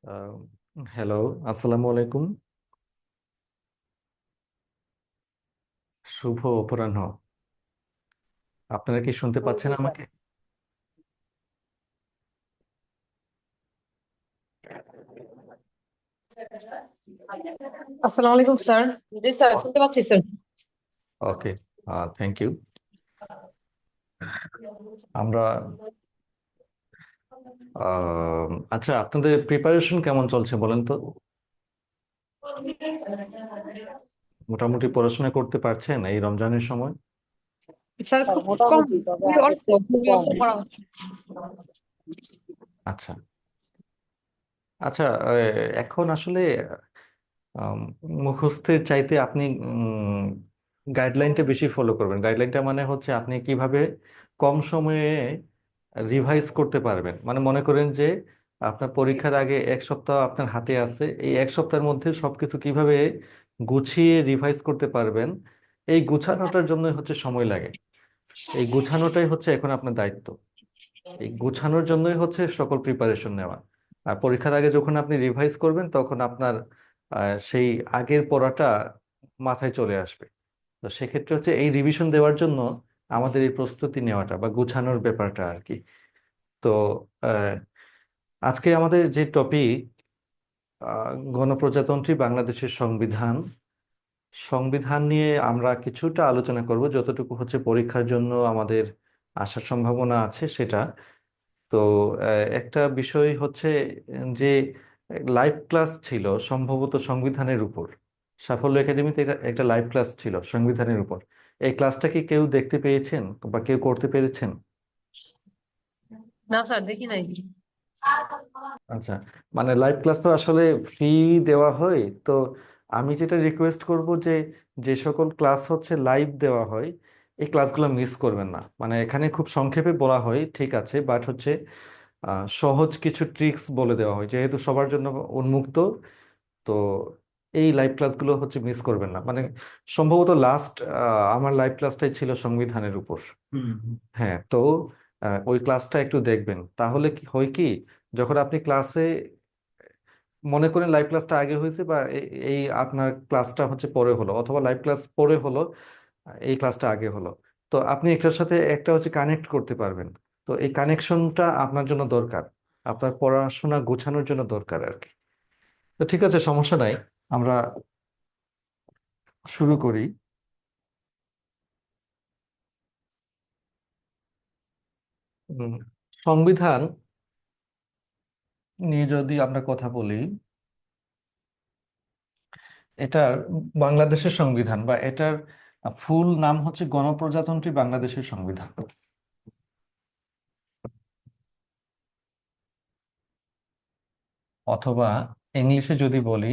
আহ, hello, আসসালামু আলাইকুম। শুভ অপরাহ্ন। আপনারা কি শুনতে পাচ্ছেন আমাকে? আসসালামু আলাইকুম স্যার। জি স্যার, শুনতে পাচ্ছি স্যার। Okay, thank you. আমরা আচ্ছা, আপনাদের প্রিপারেশন কেমন চলছে বলেন তো? মোটামুটি পড়াশোনা করতে পারছেন এই রমজানের সময়? স্যার খুব কম, খুবই অল্প, খুবই অল্প পড়া হচ্ছে। আচ্ছা আচ্ছা, এখন আসলে আম, মুখস্থের চাইতে আপনি গাইডলাইনটা বেশি ফলো করবেন। গাইডলাইনটা মানে হচ্ছে আপনি কিভাবে কম সময়ে রিভাইজ করতে পারবেন। মানে মনে করেন যে আপনার পরীক্ষার আগে এক সপ্তাহ আপনার হাতে আছে, এই এক সপ্তাহের মধ্যে সবকিছু কিভাবে গুছিয়ে রিভাইজ করতে পারবেন, এই গুছানোটার জন্য হচ্ছে সময় লাগে। এই গুছানোটাই হচ্ছে এখন আপনার দায়িত্ব। এই গোছানোর জন্যই হচ্ছে সকল প্রিপারেশন নেওয়া। আর পরীক্ষার আগে যখন আপনি রিভাইজ করবেন তখন আপনার সেই আগের পড়াটা মাথায় চলে আসবে। তো সেক্ষেত্রে হচ্ছে এই রিভিশন দেওয়ার জন্য আমাদের এই প্রস্তুতি নেওয়াটা বা গোছানোর ব্যাপারটা আর কি। তো আহ, আজকে আমাদের যে টপিক, গণপ্রজাতন্ত্রী বাংলাদেশের সংবিধান। সংবিধান নিয়ে আমরা কিছুটা আলোচনা করব, যতটুকু হচ্ছে পরীক্ষার জন্য আমাদের আসার সম্ভাবনা আছে সেটা। তো একটা বিষয় হচ্ছে যে লাইভ ক্লাস ছিল সম্ভবত সংবিধানের উপর। সাফল্য একাডেমিতে এটা একটা লাইভ ক্লাস ছিল সংবিধানের উপর। এই ক্লাসটা কি কেউ দেখতে পেয়েছেন বা কেউ করতে পেরেছেন? না স্যার, দেখি নাই। আচ্ছা, মানে লাইভ ক্লাস তো আসলে ফ্রি দেওয়া হয়। তো আমি যেটা রিকোয়েস্ট করব যে যে সকল ক্লাস হচ্ছে লাইভ দেওয়া হয় এই ক্লাসগুলো মিস করবেন না। মানে এখানে খুব সংক্ষেপে বলা হয় ঠিক আছে, বাট হচ্ছে সহজ কিছু ট্রিক্স বলে দেওয়া হয় যেহেতু সবার জন্য উন্মুক্ত। তো এই লাইভ ক্লাসগুলো হচ্ছে মিস করবেন না। মানে সম্ভবত লাস্ট আমার লাইভ ক্লাসটাই ছিল সংবিধানের উপর। হ্যাঁ, তো ওই ক্লাসটা একটু দেখবেন, তাহলে কি হয় কি, যখন আপনি ক্লাসে মনে করেন লাইভ ক্লাসটা আগে হয়েছে বা এই আপনার ক্লাসটা হচ্ছে পরে হলো, অথবা লাইভ ক্লাস পরে হলো, এই ক্লাসটা আগে হলো, তো আপনি একটার সাথে একটা হচ্ছে কানেক্ট করতে পারবেন। তো এই কানেকশনটা আপনার জন্য দরকার, আপনার পড়াশোনা গোছানোর জন্য দরকার আর কি। তো ঠিক আছে, সমস্যা নাই, আমরা শুরু করি। উম, সংবিধান নিয়ে যদি আমরা কথা বলি, এটার বাংলাদেশের সংবিধান বা এটার ফুল নাম হচ্ছে গণপ্রজাতন্ত্রী বাংলাদেশের সংবিধান, অথবা ইংলিশে যদি বলি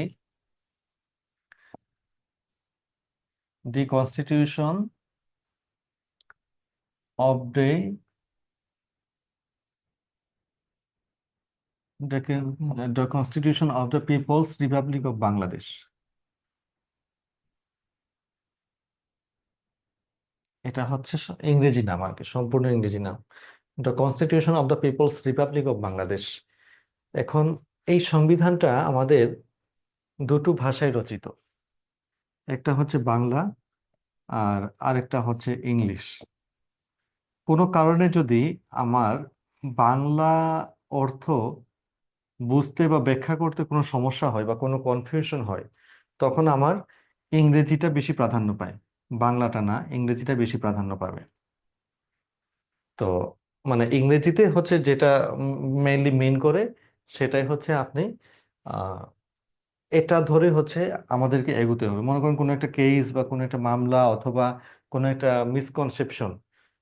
the constitution of the constitution of the people's republic of Bangladesh. এটা হচ্ছে ইংরেজি নাম আর কি, সম্পূর্ণ ইংরেজি নাম, the constitution of the people's republic of Bangladesh. এখন এই সংবিধানটা আমাদের দুটো ভাষায় রচিত, একটা হচ্ছে বাংলা আর আরেকটা হচ্ছে ইংলিশ। কোনো কারণে যদি আমার বাংলা অর্থ বুঝতে বা ব্যাখ্যা করতে কোনো সমস্যা হয় বা কোনো কনফিউশন হয়, তখন আমার ইংরেজিটা বেশি প্রাধান্য পায়, বাংলাটা না, ইংরেজিটা বেশি প্রাধান্য পাবে। তো মানে ইংরেজিতে হচ্ছে যেটা মেইনলি মেইন করে, সেটাই হচ্ছে আপনি আহ, এটা ধরে হচ্ছে আমাদেরকে এগোতে হবে। মনে করেন কোনো একটা কেস বা কোনো একটা মামলা অথবা কোনো একটা মিসকনসেপশন,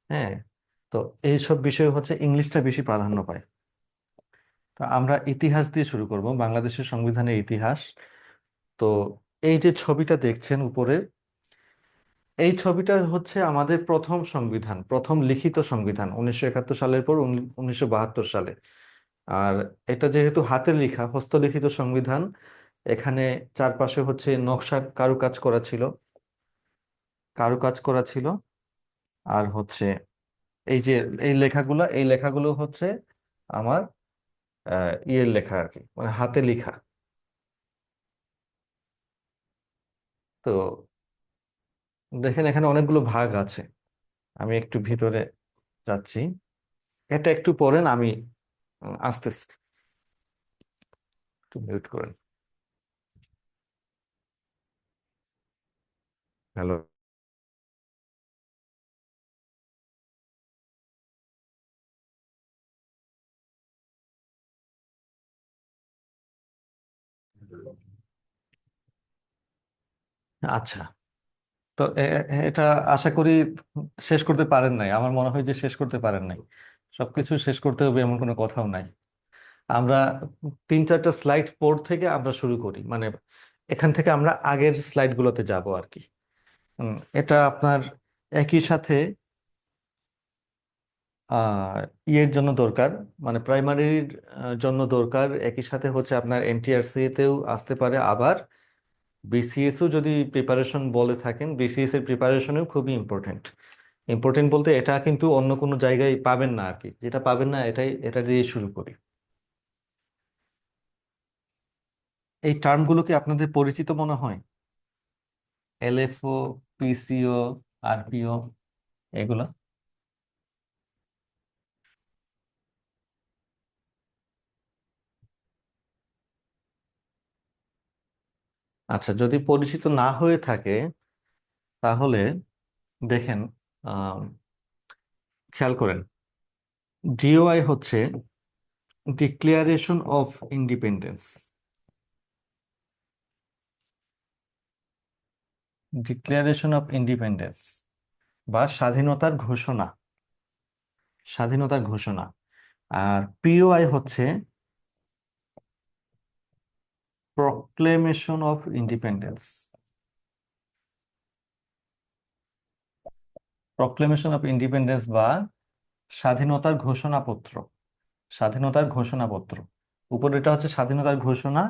হ্যাঁ, তো এইসব বিষয়ে হচ্ছে ইংলিশটা বেশি প্রাধান্য পায়। তো আমরা ইতিহাস দিয়ে শুরু করব, বাংলাদেশের সংবিধানের ইতিহাস। তো এই যে ছবিটা দেখছেন উপরে, এই ছবিটা হচ্ছে আমাদের প্রথম সংবিধান, প্রথম লিখিত সংবিধান 1971 সালের পর 1972 সালে। আর এটা যেহেতু হাতের লেখা হস্তলিখিত সংবিধান, এখানে চারপাশে হচ্ছে নকশা কারুকাজ করা ছিল, কারুকাজ করা ছিল। আর হচ্ছে এই যে এই লেখাগুলো হচ্ছে আমার ইয়ের লেখা আর কি, মানে হাতে লেখা। তো দেখেন এখানে অনেকগুলো ভাগ আছে, আমি একটু ভিতরে যাচ্ছি, এটা একটু পড়েন, আমি আসতেছি, একটু মিউট করেন। হ্যালো। আচ্ছা, তো এটা আশা করি শেষ করতে পারেন নাই, আমার মনে হয় যে শেষ করতে পারেন নাই। সবকিছু শেষ করতে হবে এমন কোনো কথাও নাই। আমরা 3-4টা স্লাইড পর থেকে আমরা শুরু করি, মানে এখান থেকে আমরা আগের স্লাইডগুলোতে যাব আর কি। এটা আপনার একই সাথে আহ ইয়ের জন্য দরকার, মানে প্রাইমারির জন্য দরকার, একই সাথে হচ্ছে আপনার এনটিআরসি তেও আসতে পারে, আবার বিসিএসও যদি প্রিপারেশন বলে থাকেন, বিসিএস এর প্রিপারেশনও খুবই ইম্পর্টেন্ট। ইম্পর্টেন্ট বলতে এটা কিন্তু অন্য কোনো জায়গায় পাবেন না আর কি, যেটা পাবেন না এটা দিয়ে শুরু করি। এই টার্মগুলো কি আপনাদের পরিচিত মনে হয়? এলএফও, পিসিও, আরপিও, এগুলো? আচ্ছা, যদি পরিচিত না হয়ে থাকে তাহলে দেখেন, আহ, খেয়াল করেন, ডিওআই হচ্ছে declaration of independence. Declaration of independence বা স্বাধীনতার ঘোষণা, স্বাধীনতার ঘোষণা। আর পিওআই হচ্ছে proclamation of independence. Proclamation of independence বা স্বাধীনতার ঘোষণাপত্র, স্বাধীনতার ঘোষণাপত্র। উপরেটা হচ্ছে স্বাধীনতার ঘোষণা,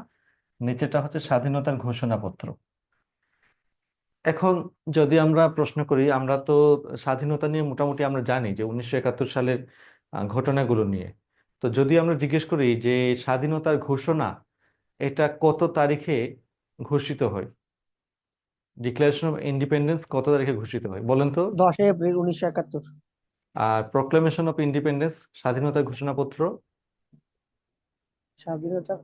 নিচেটা হচ্ছে স্বাধীনতার ঘোষণাপত্র। এখন যদি আমরা প্রশ্ন করি, আমরা তো স্বাধীনতা নিয়ে মোটামুটি আমরা জানি যে 1971 সালের ঘটনাগুলো নিয়ে। তো যদি আমরা জিজ্ঞেস করি যে স্বাধীনতার ঘোষণা এটা কত তারিখে ঘোষিত হয়, ডিক্লারেশন অফ ইন্ডিপেন্ডেন্স কত তারিখে ঘোষিত হয় বলেন তো? 10 এপ্রিল 1971। আর প্রক্লেমেশন অফ ইন্ডিপেন্ডেন্স, স্বাধীনতার ঘোষণাপত্র? স্বাধীনতা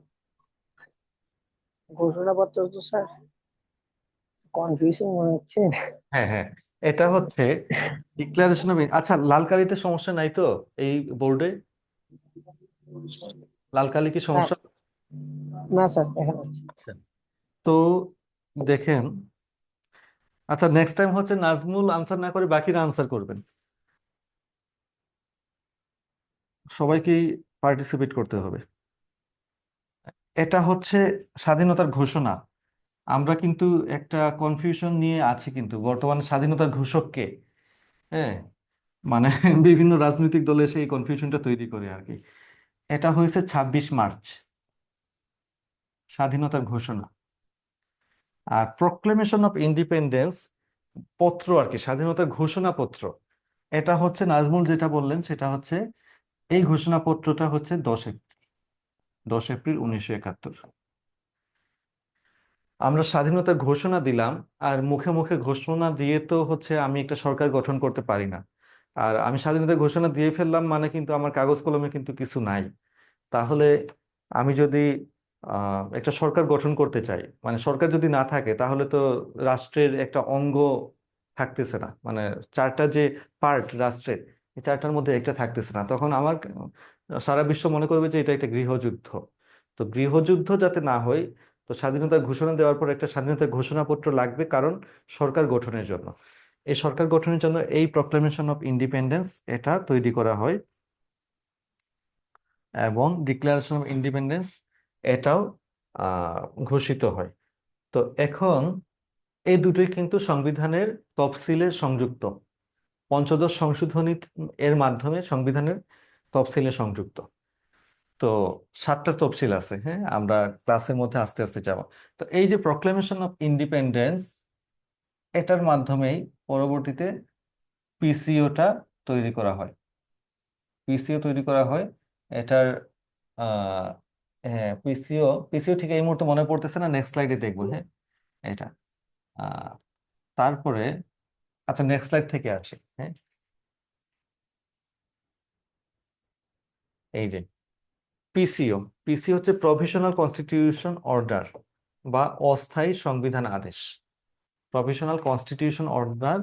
ঘোষণাপত্র তো স্যার কনফিউজিং মনে হচ্ছে। হ্যাঁ হ্যাঁ, এটা হচ্ছে ডিক্লারেশন অফ, আচ্ছা লাল কালিতে সমস্যা নাই তো এই বোর্ডে? লাল কালি কি না, সমস্যা? না স্যার দেখা যাচ্ছে। আচ্ছা, তো দেখেন, আচ্ছা নেক্সট টাইম হচ্ছে নাজমুল আনসার না করে বাকিরা আনসার করবেন, সবাইকেই পার্টিসিপেট করতে হবে। এটা হচ্ছে স্বাধীনতার ঘোষণা। আমরা কিন্তু একটা কনফিউশন নিয়ে আছি, কিন্তু বর্তমানে স্বাধীনতার ঘোষককে, হ্যাঁ, মানে বিভিন্ন রাজনৈতিক দলে সেই কনফিউশনটা তৈরি করে আর কি। এটা হয়েছে 26 মার্চ, স্বাধীনতার ঘোষণা। আর প্রক্লেমেশন অফ ইন্ডিপেন্ডেন্স পত্র আর কি, স্বাধীনতার ঘোষণাপত্র, এটা হচ্ছে নাজমুল যেটা বললেন সেটা হচ্ছে, এই ঘোষণাপত্রটা হচ্ছে 10 এপ্রিল, 10 এপ্রিল 1971। আমরা স্বাধীনতা ঘোষণা দিলাম, আর মুখে মুখে ঘোষণা দিয়ে তো হচ্ছে আমি একটা সরকার গঠন করতে পারি না। আর আমি স্বাধীনতা ঘোষণা দিয়ে ফেললাম মানে কিন্তু আমার কাগজ কলমে কিন্তু কিছু নাই। তাহলে আমি যদি একটা সরকার গঠন করতে চাই, মানে সরকার যদি না থাকে তাহলে তো রাষ্ট্রের একটা অঙ্গ থাকতেছে না, মানে চারটা যে পার্ট রাষ্ট্রের, এই চারটার মধ্যে একটা থাকতেছে না, তখন আমার সারা বিশ্ব মনে করবে যে এটা একটা গৃহযুদ্ধ। তো গৃহযুদ্ধ যাতে না হয়, তো স্বাধীনতার ঘোষণা দেওয়ার পর একটা স্বাধীনতার ঘোষণাপত্র লাগবে, কারণ সরকার গঠনের জন্য, এই সরকার গঠনের জন্য এই প্রক্লেমেশন অফ ইন্ডিপেন্ডেন্স এটা তৈরি করা হয়, এবং ডিক্লারেশন অফ ইন্ডিপেন্ডেন্স এটাও ঘোষিত হয়। তো এখন এই দুটোই কিন্তু সংবিধানের তফসিলের সংযুক্ত, পঞ্চদশ সংশোধনী এর মাধ্যমে সংবিধানের তফসিলে সংযুক্ত। তো 7টা তফসিল আছে, হ্যাঁ, আমরা ক্লাসের মধ্যে আস্তে আস্তে যাব। তো এই যে প্রক্লেমেশন অফ ইন্ডিপেন্ডেন্স, এটার মাধ্যমেই পরবর্তীতে পিসিওটা তৈরি করা হয়, পিসিও তৈরি করা হয়। এটার আহ হ্যাঁ, পিসিও পিসিও ঠিক এই মুহূর্তে মনে পড়তেছে না, নেক্সট স্লাইডে দেখবো। হ্যাঁ, এটা আহ তারপরে আচ্ছা, নেক্সট স্লাইড থেকে আসি। হ্যাঁ, এই যে পিসিও, পিসি হচ্ছে প্রভিশনাল কনস্টিটিউশন অর্ডার বা অস্থায়ী সংবিধান আদেশ। প্রভিশনাল কনস্টিটিউশন অর্ডার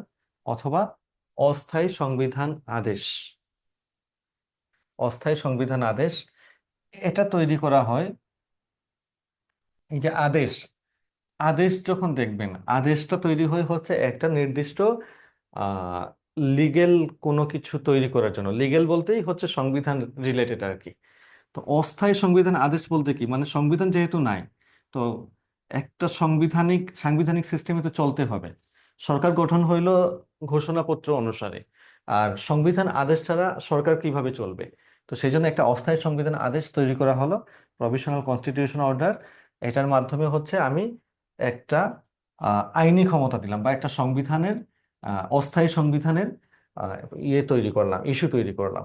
অথবা অস্থায়ী সংবিধান আদেশ। অস্থায়ী সংবিধান আদেশ এটা তৈরি করা হয়। এই যে আদেশ, আদেশ যখন দেখবেন, আদেশটা তৈরি হয় হচ্ছে একটা নির্দিষ্ট আহ লিগেল কোনো কিছু তৈরি করার জন্য। লিগেল বলতেই হচ্ছে সংবিধান রিলেটেড আর কি। তো অস্থায়ী সংবিধান আদেশ বলতে কি, মানে সংবিধান যেহেতু নাই, তো একটা সাংবিধানিক সিস্টেমে তো চলতে হবে। সরকার গঠন হইল ঘোষণাপত্র অনুসারে, আর সংবিধান আদেশ ছাড়া সরকার কিভাবে চলবে? তো সেই জন্য একটা অস্থায়ী সংবিধান আদেশ তৈরি করা হলো, প্রভিশনাল কনস্টিটিউশন অর্ডার। এটার মাধ্যমে হচ্ছে আমি একটা আইনি ক্ষমতা দিলাম, বা একটা সংবিধানের অস্থায়ী সংবিধানের আহ, তৈরি করলাম, ইস্যু তৈরি করলাম।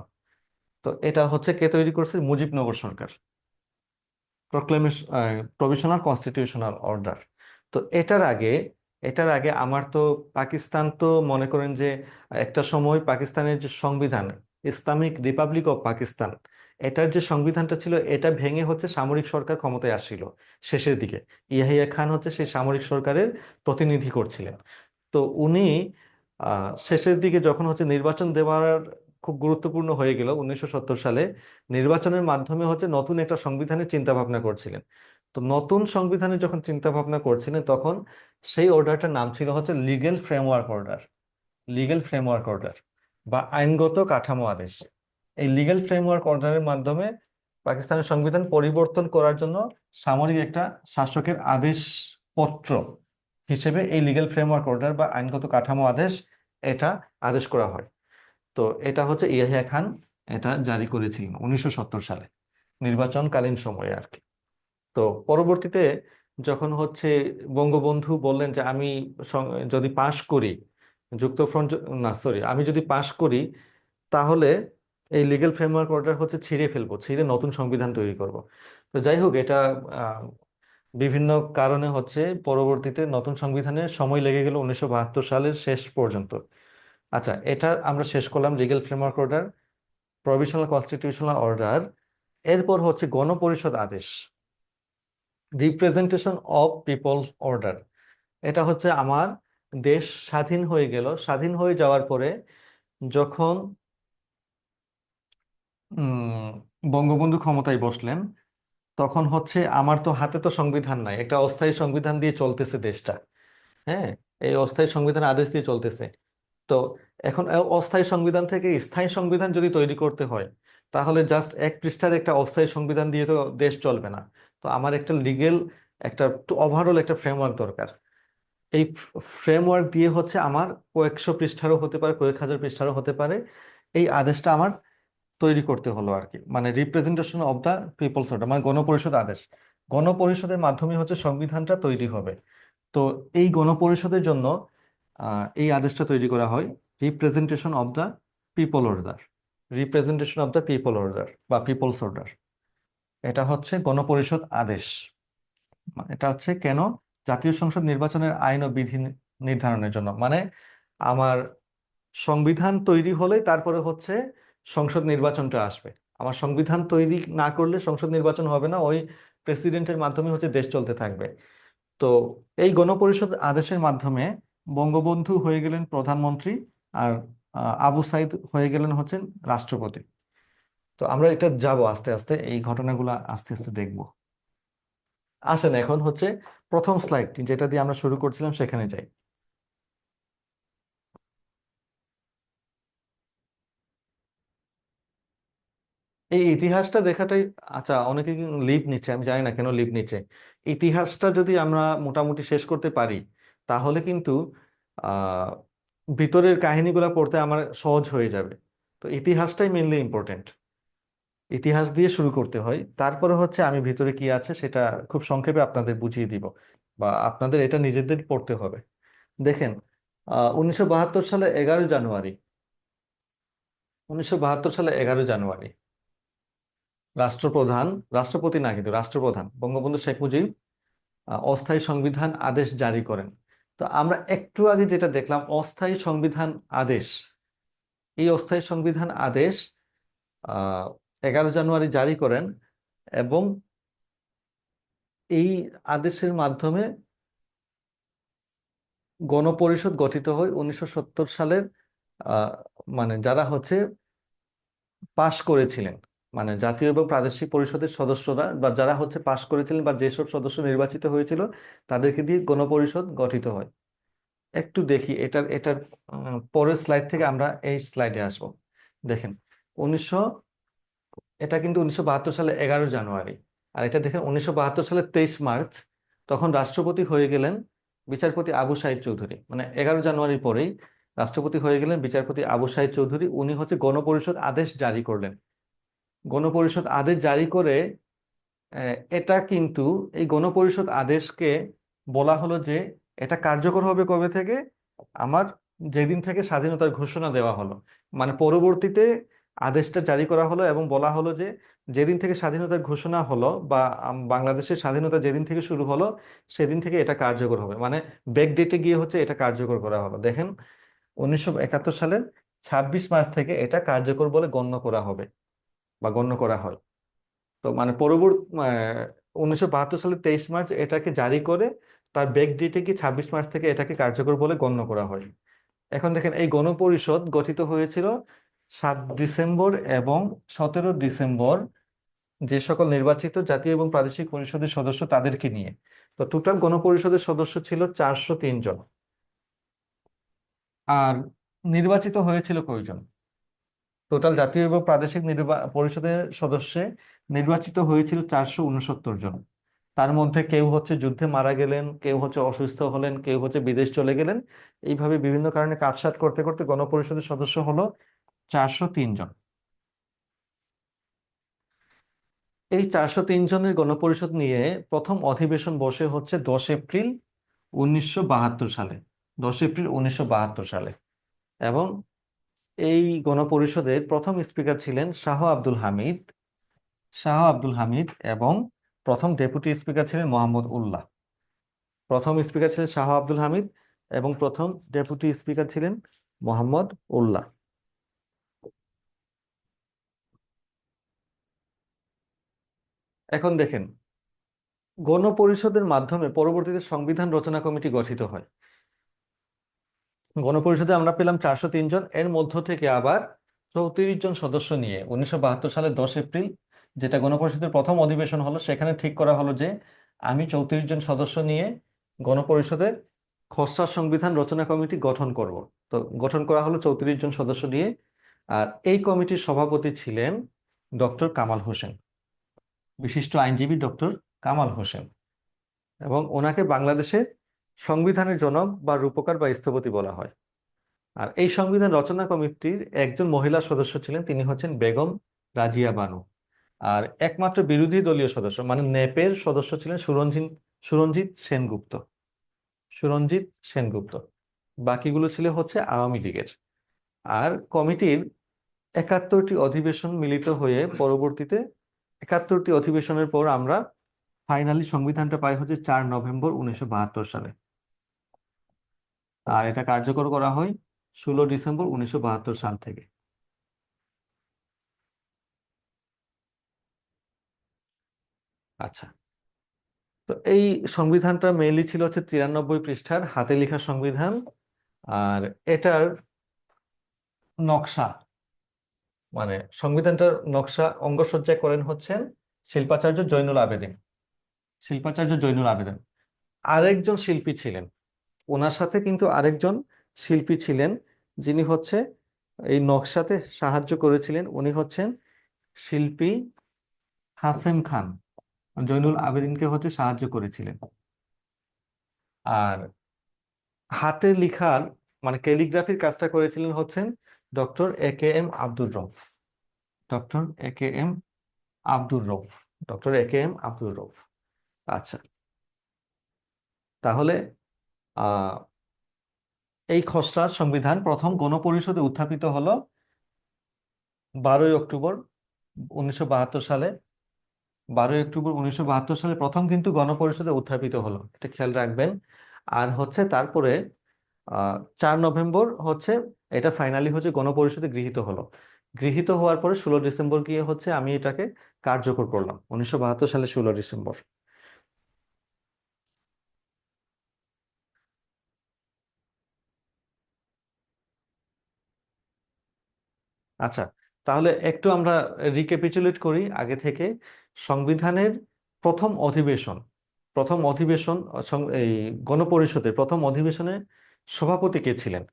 তো এটা হচ্ছে কে তৈরি করছে? মুজিবনগর সরকার। Proclamation, provisional constitutional order. তো এটার আগে আমার তো পাকিস্তান, তো মনে করেন যে একটা সময় পাকিস্তানের যে সংবিধান, ইসলামিক রিপাবলিক অফ পাকিস্তান, এটার যে সংবিধানটা ছিল, এটা ভেঙে হচ্ছে সামরিক সরকার ক্ষমতায় আসছিল শেষের দিকে। ইয়াহিয়া খান হচ্ছে সেই সামরিক সরকারের প্রতিনিধি করছিলেন। তো উনি শেষের দিকে যখন হচ্ছে নির্বাচন দেওয়ার খুব গুরুত্বপূর্ণ হয়ে গেল 1970 সালে, নির্বাচনের মাধ্যমে হচ্ছে নতুন একটা সংবিধানের চিন্তা ভাবনা করছিলেন। তো নতুন সংবিধানের যখন চিন্তা ভাবনা করছিলেন, তখন সেই অর্ডারটার নাম ছিল হচ্ছে legal framework order. Legal framework order বা আইনগত কাঠামো আদেশ। এই লিগেল ফ্রেমওয়ার্ক অর্ডারের মাধ্যমে পাকিস্তানের সংবিধান পরিবর্তন করার জন্য সামরিক একটা শাসকের আদেশ পত্র হিসেবে এই লিগেল ফ্রেমওয়ার্ক অর্ডার বা আইনগত কাঠামো আদেশ, এটা আদেশ করা হয়। তো এটা হচ্ছে ইয়াহিয়া খান এটা জারি করেছিলেন 1970 সালে, নির্বাচনকালীন সময়ে আর কি। তো পরবর্তীতে যখন হচ্ছে বঙ্গবন্ধু বললেন যে আমি যদি পাশ করি, যুক্তফ্রন্ট, না সরি, আমি যদি পাশ করি, তাহলে এই লিগ্যাল ফ্রেমওয়ার্ক অর্ডার হচ্ছে ছিঁড়ে ফেলবো, ছিঁড়ে নতুন সংবিধান তৈরি করব। তো যাই হোক, এটা আহ, বিভিন্ন কারণে হচ্ছে পরবর্তীতে নতুন সংবিধানের সময় লেগে গেল 1972 সালের শেষ পর্যন্ত। আচ্ছা, এটা আমরা শেষ করলাম legal framework order, provisional constitutional order. এরপর হচ্ছে গণপরিষদ আদেশ, রিপ্রেজেন্টেশন অফ পিপল অর্ডার। এটা হচ্ছে আমার দেশ স্বাধীন হয়ে গেল, স্বাধীন হয়ে যাওয়ার পরে যখন বঙ্গবন্ধু ক্ষমতায় বসলেন, তখন হচ্ছে আমার তো হাতে তো সংবিধান নাই, একটা অস্থায়ী সংবিধান দিয়ে চলতেছে দেশটা। হ্যাঁ, এই অস্থায়ী সংবিধান আদেশ দিয়ে চলতেছে। তো এখন অস্থায়ী সংবিধান থেকে স্থায়ী সংবিধান যদি তৈরি করতে হয়, তাহলে জাস্ট এক পৃষ্ঠার একটা অস্থায়ী সংবিধান দিয়ে তো দেশ চলবে না। তো আমার একটা লিগেল, একটা ওভারঅল একটা ফ্রেমওয়ার্ক দরকার। এই ফ্রেমওয়ার্ক দিয়ে হচ্ছে আমার কয়েকশো পৃষ্ঠারও হতে পারে, কয়েক হাজার পৃষ্ঠারও হতে পারে, এই আদেশটা আমার তৈরি করতে হলো আর কি। মানে representation of the people's order, মানে গণপরিষদ আদেশ। গণপরিষদের মাধ্যমে হচ্ছে সংবিধানটা তৈরি হবে। তো এই গণপরিষদের জন্য এই আদেশটা তৈরি করা হয়, representation of the people order. Representation of the people order বা পিপলস অর্ডার, এটা হচ্ছে গণপরিষদ আদেশ। এটা হচ্ছে কেন? জাতীয় সংসদ নির্বাচনের আইন ও বিধি নির্ধারণের জন্য। মানে আমার সংবিধান তৈরি হলে তারপরে হচ্ছে সংসদ নির্বাচনটা আসবে। আমার সংবিধান তৈরি না করলে সংসদ নির্বাচন হবে না, ওই প্রেসিডেন্টের মাধ্যমে হচ্ছে দেশ চলতে থাকবে। তো এই গণপরিষদ আদেশের মাধ্যমে বঙ্গবন্ধু হয়ে গেলেন প্রধানমন্ত্রী, আর আবু সাইদ হয়ে গেলেন হচ্ছেন রাষ্ট্রপতি। তো আমরা এটা যাব আস্তে আস্তে, এই ঘটনাগুলো আস্তে আস্তে দেখব। আসেন এখন হচ্ছে প্রথম স্লাইড যেটা দিয়ে আমরা শুরু করছিলাম সেখানে যাই। এই ইতিহাসটা দেখাটাই, আচ্ছা, অনেকে লিভ নিচ্ছে, আমি জানি না কেন লিভ নিচ্ছে। ইতিহাসটা যদি আমরা মোটামুটি শেষ করতে পারি, তাহলে কিন্তু আহ ভিতরের কাহিনীগুলো পড়তে আমার সহজ হয়ে যাবে। তো ইতিহাসটাই মেনলি ইম্পর্টেন্ট, ইতিহাস দিয়ে শুরু করতে হয়, তারপরে হচ্ছে আমি ভিতরে কি আছে সেটা খুব সংক্ষেপে আপনাদের বুঝিয়ে দিব, বা আপনাদের এটা নিজেদের পড়তে হবে। দেখেন, 1972 সালে 11 জানুয়ারি, 1972 সালে 11 জানুয়ারি রাষ্ট্রপ্রধান, রাষ্ট্রপতি না কিন্তু রাষ্ট্রপ্রধান বঙ্গবন্ধু শেখ মুজিব অস্থায়ী সংবিধান আদেশ জারি করেন। তো আমরা একটু আগে যেটা দেখলাম অস্থায়ী সংবিধান আদেশ, এই অস্থায়ী সংবিধান আদেশ 11 জানুয়ারি জারি করেন এবং এই আদেশের মাধ্যমে গণপরিষদ গঠিত হয় 1970 সালের আহ, মানে যারা হচ্ছে পাশ করেছিলেন, মানে জাতীয় এবং প্রাদেশিক পরিষদের সদস্যরা বা যারা হচ্ছে পাশ করেছিলেন বা যেসব সদস্য নির্বাচিত হয়েছিল তাদেরকে দিয়ে গণপরিষদ গঠিত হয়। একটু দেখি এটার এটার পরের স্লাইড থেকে আমরা এই স্লাইডে আসব। দেখেন 1900, এটা কিন্তু 1972 সালে 11 জানুয়ারি, আর এটা দেখেন 1972 সালে 23 মার্চ, তখন রাষ্ট্রপতি হয়ে গেলেন বিচারপতি আবু সাইদ চৌধুরী। মানে 11 জানুয়ারি পরেই রাষ্ট্রপতি হয়ে গেলেন বিচারপতি আবু সাইদ চৌধুরী। উনি হচ্ছে গণপরিষদ আদেশ জারি করলেন। গণপরিষদ আদেশ জারি করে এটা কিন্তু এই গণপরিষদ আদেশকে বলা হলো যে এটা কার্যকর হবে কবে থেকে, আমার যেদিন থেকে স্বাধীনতার ঘোষণা দেওয়া হলো। মানে পরবর্তীতে আদেশটা জারি করা হলো এবং বলা হলো যে যেদিন থেকে স্বাধীনতার ঘোষণা হলো বা বাংলাদেশের স্বাধীনতা যেদিন থেকে শুরু হলো সেদিন থেকে এটা কার্যকর হবে। মানে ব্যাক ডেটে গিয়ে হচ্ছে এটা কার্যকর করা হলো। দেখেন 1971 সালের 26 মার্চ থেকে এটা কার্যকর বলে গণ্য করা হবে বা গণ্য করা হয়। তো মানে পরবর্তী 1972 সালের 23 মার্চ এটাকে জারি করে তার ব্যাক ডেটে কি 26 মার্চ থেকে এটাকে কার্যকর বলে গণ্য করা হয়। এখন দেখেন এই গণপরিষদ গঠিত হয়েছিল 7 ডিসেম্বর এবং 17 ডিসেম্বর, যে সকল নির্বাচিত জাতীয় এবং প্রাদেশিক পরিষদের সদস্য তাদেরকে নিয়ে। তো টোটাল গণপরিষদের সদস্য ছিল 403 জন। আর নির্বাচিত হয়েছিল কয়জন? টোটাল জাতীয় এবং প্রাদেশিক পরিষদের সদস্যে নির্বাচিত হয়েছিল 469 জন। তার মধ্যে কেউ হচ্ছে যুদ্ধে মারা গেলেন, কেউ হচ্ছে অসুস্থ হলেন, কেউ হচ্ছে বিদেশ চলে গেলেন। এইভাবে বিভিন্ন কারণে কাটছাঁট করতে করতে গণপরিষদের সদস্য হলো 403 জন। এই 403 জনের গণপরিষদ নিয়ে প্রথম অধিবেশন বসে হচ্ছে 10 এপ্রিল 1972 সালে। 10 এপ্রিল 1972 সালে। এবং এই গণপরিষদের প্রথম স্পিকার ছিলেন শাহ আব্দুল হামিদ, শাহ আব্দুল হামিদ, এবং প্রথম ডেপুটি স্পিকার ছিলেন মোহাম্মদ উল্লাহ। প্রথম স্পিকার ছিলেন শাহ আব্দুল হামিদ এবং প্রথম ডেপুটি স্পিকার ছিলেন মোহাম্মদ উল্লাহ। এখন দেখেন গণপরিষদের মাধ্যমে পরবর্তীতে সংবিধান রচনা কমিটি গঠিত হয়। গণপরিষদে আমরা পেলাম 403 জন, এর মধ্য থেকে আবার 34 জন সদস্য নিয়ে 1972 সালে 10 এপ্রিল যেটা গণপরিষদের প্রথম অধিবেশন হলো, সেখানে ঠিক করা হলো যে আমি 34 জন সদস্য নিয়ে গণপরিষদের খসড়া সংবিধান রচনা কমিটি গঠন করব। তো গঠন করা হলো 34 জন সদস্য নিয়ে। আর এই কমিটির সভাপতি ছিলেন ডক্টর কামাল হোসেন, বিশিষ্ট আইনজীবী ডক্টর কামাল হোসেন। এবং ওনাকে বাংলাদেশের সংবিধানের জনক বা রূপকার বা স্থপতি বলা হয়। আর এই সংবিধান রচনা কমিটির একজন মহিলা সদস্য ছিলেন, তিনি হচ্ছেন বেগম রাজিয়া বানু। আর একমাত্র বিরোধী দলীয় সদস্য মানে নেপের সদস্য ছিলেন সুরঞ্জিত সেনগুপ্ত, সুরঞ্জিত সেনগুপ্ত। বাকিগুলো ছিল হচ্ছে আওয়ামী লীগের। আর কমিটির 71টি অধিবেশন মিলিত হয়ে পরবর্তীতে 71টি অধিবেশনের পর আমরা ফাইনালি সংবিধানটা পাই হচ্ছে 4 নভেম্বর 1972 সালে। আর এটা কার্যকর করা হয় 16 ডিসেম্বর 1972 সাল থেকে। আচ্ছা, তো এই সংবিধানটা মেইনলি ছিল হচ্ছে 93 পৃষ্ঠার হাতে লেখা সংবিধান। আর এটার নকশা, মানে সংবিধানটার নকশা অঙ্গসজ্জা করেন হচ্ছেন শিল্পাচার্য জৈনুল আবেদিন, শিল্পাচার্য জৈনুল আবেদিন। আরেকজন শিল্পী ছিলেন, ওনার সাথে কিন্তু আরেকজন শিল্পী ছিলেন যিনি হচ্ছে এই নকশাতে সাহায্য করেছিলেন। উনি হচ্ছেন শিল্পী হাসেম খান, জৈনুল আবেদিনকে হচ্ছে সাহায্য করেছিলেন। আর হাতে লিখার মানে ক্যালিগ্রাফির কাজটা করেছিলেন হচ্ছেন doctor A K M Abdur Rauf, doctor A K M Abdur Rauf, doctor A K M Abdur Rauf. আচ্ছা, তাহলে আহ এই খসড়া সংবিধান প্রথম গণপরিষদে উত্থাপিত হলো 12 অক্টোবর 1972 সালে। 12 অক্টোবর 1972 সালে প্রথম কিন্তু গণপরিষদে উত্থাপিত হলো, এটা খেয়াল রাখবেন। আর হচ্ছে তারপরে 4 নভেম্বর হচ্ছে এটা ফাইনালি হচ্ছে গণপরিষদে গৃহীত হলো। গৃহীত হওয়ার পরে 16 ডিসেম্বর গিয়ে হচ্ছে আমি এটাকে কার্যকর করলাম, 1972 সালে 16 ডিসেম্বর। আচ্ছা, তাহলে একটু আমরা রিক্যাপিচুলেট করি আগে থেকে। সংবিধানের প্রথম অধিবেশন, এই গণপরিষদের প্রথম অধিবেশনে সভাপতি কে ছিলেন?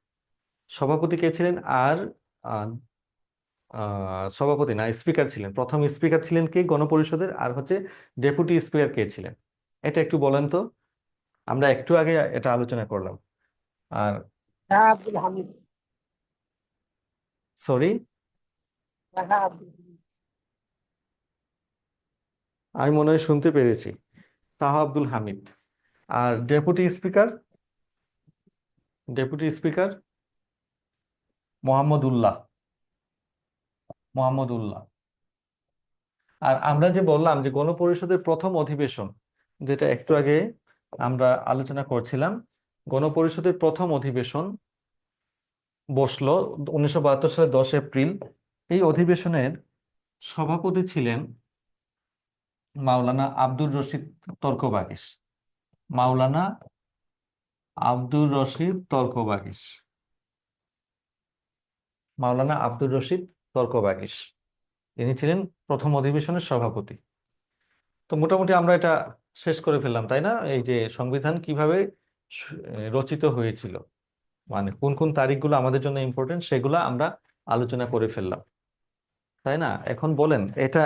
সভাপতি কে ছিলেন? আর আহ, সভাপতি না, স্পিকার ছিলেন, প্রথম স্পিকার ছিলেন কে গণপরিষদের? আর হচ্ছে ডেপুটি স্পিকার কে ছিলেন? এটা একটু বলেন তো, আমরা একটু আগে এটা আলোচনা করলাম। আর হ্যাঁ আব্দুল হামিদ। সরি, হ্যাঁ আব্দুল হামিদ। আমি মনে হয় শুনতে পেরেছি, শাহ আব্দুল হামিদ। আর ডেপুটি স্পিকার মোহাম্মদ উল্লাহ। মোহাম্মদ উল্লাহ। আর আমরা যে বললাম যে গণপরিষদের প্রথম অধিবেশন, যেটা একটু আগে আমরা আলোচনা করছিলাম, গণপরিষদের প্রথম অধিবেশন বসলো 1972 সালে 10 এপ্রিল। এই অধিবেশনের সভাপতি ছিলেন মাওলানা আব্দুর রশিদ তর্কবাগীশ। মাওলানা আব্দুর রশিদ তর্কবাগীশ। মাওলানা আব্দুর রশিদ তর্কবাগীশ, ইনি ছিলেন প্রথম অধিবেশনের সভাপতি। তো মোটামুটি আমরা এটা শেষ করে ফেললাম, তাই না? এই যে সংবিধান কিভাবে রচিত হয়েছিল, মানে কোন কোন তারিখগুলো আমাদের জন্য ইম্পর্টেন্ট, সেগুলো আমরা আলোচনা করে ফেললাম, তাই না? এখন বলেন, এটা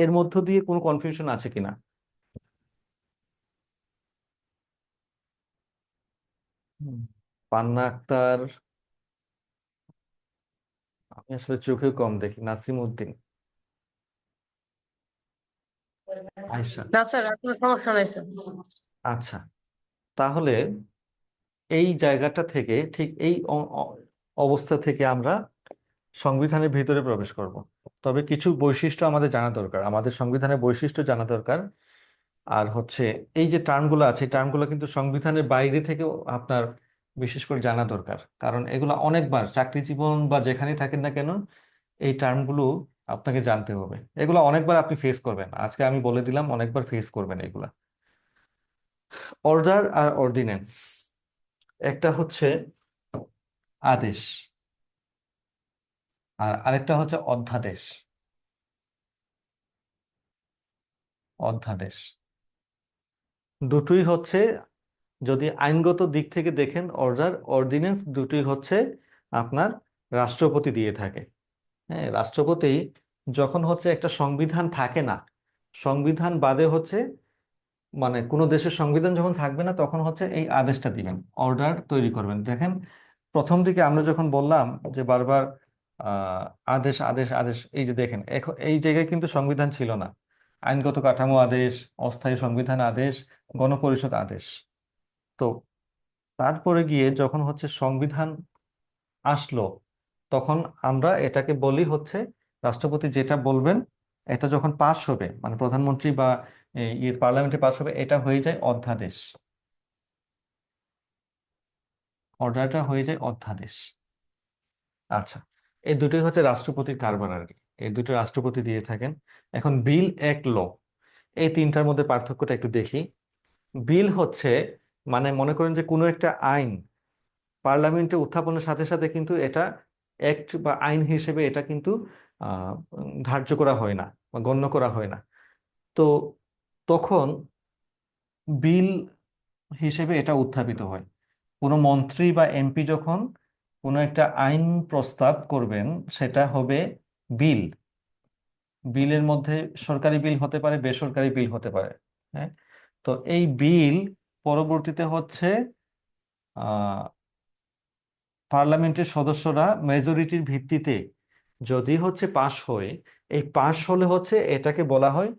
এর মধ্য দিয়ে কোনো কনফিউশন আছে কিনা? হুম। পান্না আক্তার, আমি আসলে চোখে কম দেখি। নাসিম উদ্দিন, আয়শা। না স্যার, আপনার সমস্যা নাই স্যার। আচ্ছা, তাহলে এই জায়গাটা থেকে, ঠিক এই অবস্থা থেকে আমরা সংবিধানের ভিতরে প্রবেশ করব। তবে কিছু বৈশিষ্ট্য আমাদের জানা দরকার, আমাদের সংবিধানের বৈশিষ্ট্য জানা দরকার। আর হচ্ছে এই যে টার্মগুলো আছে, এই টার্মগুলো কিন্তু সংবিধানের বাইরে থেকেও আপনার বিশেষ করে জানা দরকার, কারণ এগুলো অনেকবার চাকরি জীবন বা যেখানেই থাকেন না কেন এই টার্মগুলো আপনাকে জানতে হবে। এগুলো অনেকবার আপনি ফেস করবেন, আজকে আমি বলে দিলাম অনেকবার ফেস করবেন এগুলা। অর্ডার আর অর্ডিন্যান্স, একটা হচ্ছে আদেশ, আর আরেকটা হচ্ছে অধ্যাদেশ। অধ্যাদেশ দুটোই হচ্ছে, যদি আইনগত দিক থেকে দেখেন, অর্ডার অর্ডিন্যান্স দুটোই হচ্ছে আপনার রাষ্ট্রপতি দিয়ে থাকে। হ্যাঁ, রাষ্ট্রপতি যখন হচ্ছে একটা সংবিধান থাকে না, সংবিধান বাদে হচ্ছে, মানে কোনো দেশের সংবিধান যখন থাকবে না তখন হচ্ছে এই আদেশটা দিবেন, অর্ডার তৈরি করবেন। দেখেন, প্রথম দিকে আমরা যখন বললাম যে বারবার আহ, আদেশ আদেশ আদেশ, এই যে দেখেন এখন এই জায়গায় কিন্তু সংবিধান ছিল না। আইনগত কাঠামো আদেশ, অস্থায়ী সংবিধান আদেশ, গণপরিষদ আদেশ। তো তারপরে গিয়ে যখন হচ্ছে সংবিধান আসলো, তখন আমরা এটাকে বলি হচ্ছে রাষ্ট্রপতি যেটা বলবেন, এটা যখন পাশ হবে, মানে প্রধানমন্ত্রী বা পার্লামেন্টে পাশ হবে, এটা হয়ে যায় অধ্যাদেশ। অর্ডারটা হয়ে যায় অধ্যাদেশ। আচ্ছা, এই দুটোই হচ্ছে রাষ্ট্রপতির কারবার আর কি, এই দুটো রাষ্ট্রপতি দিয়ে থাকেন। এখন বিল, অ্যাক্ট, ল, এই তিনটার মধ্যে পার্থক্যটা একটু দেখি। বিল হচ্ছে, মানে মনে করেন যে কোনো একটা আইন পার্লামেন্টে উত্থাপনের সাথে সাথে কিন্তু এটা অ্যাক্ট বা আইন হিসেবে এটা কিন্তু ধার্য করা হয় না বা গণ্য করা হয় না। তো তখন বিল হিসেবে এটা উত্থাপিত হয়। কোনো মন্ত্রী বা এমপি যখন কোনো একটা আইন প্রস্তাব করবেন, সেটা হবে বিল। বিলের মধ্যে সরকারি বিল হতে পারে, বেসরকারি বিল হতে পারে। হ্যাঁ, তো এই বিল পরবর্তীতে হচ্ছে পার্লামেন্টের সদস্যরা মেজরিটির ভিত্তিতে যদি হচ্ছে পাশ হয়, এই পাশ হলে হচ্ছে এটাকে বলা হয়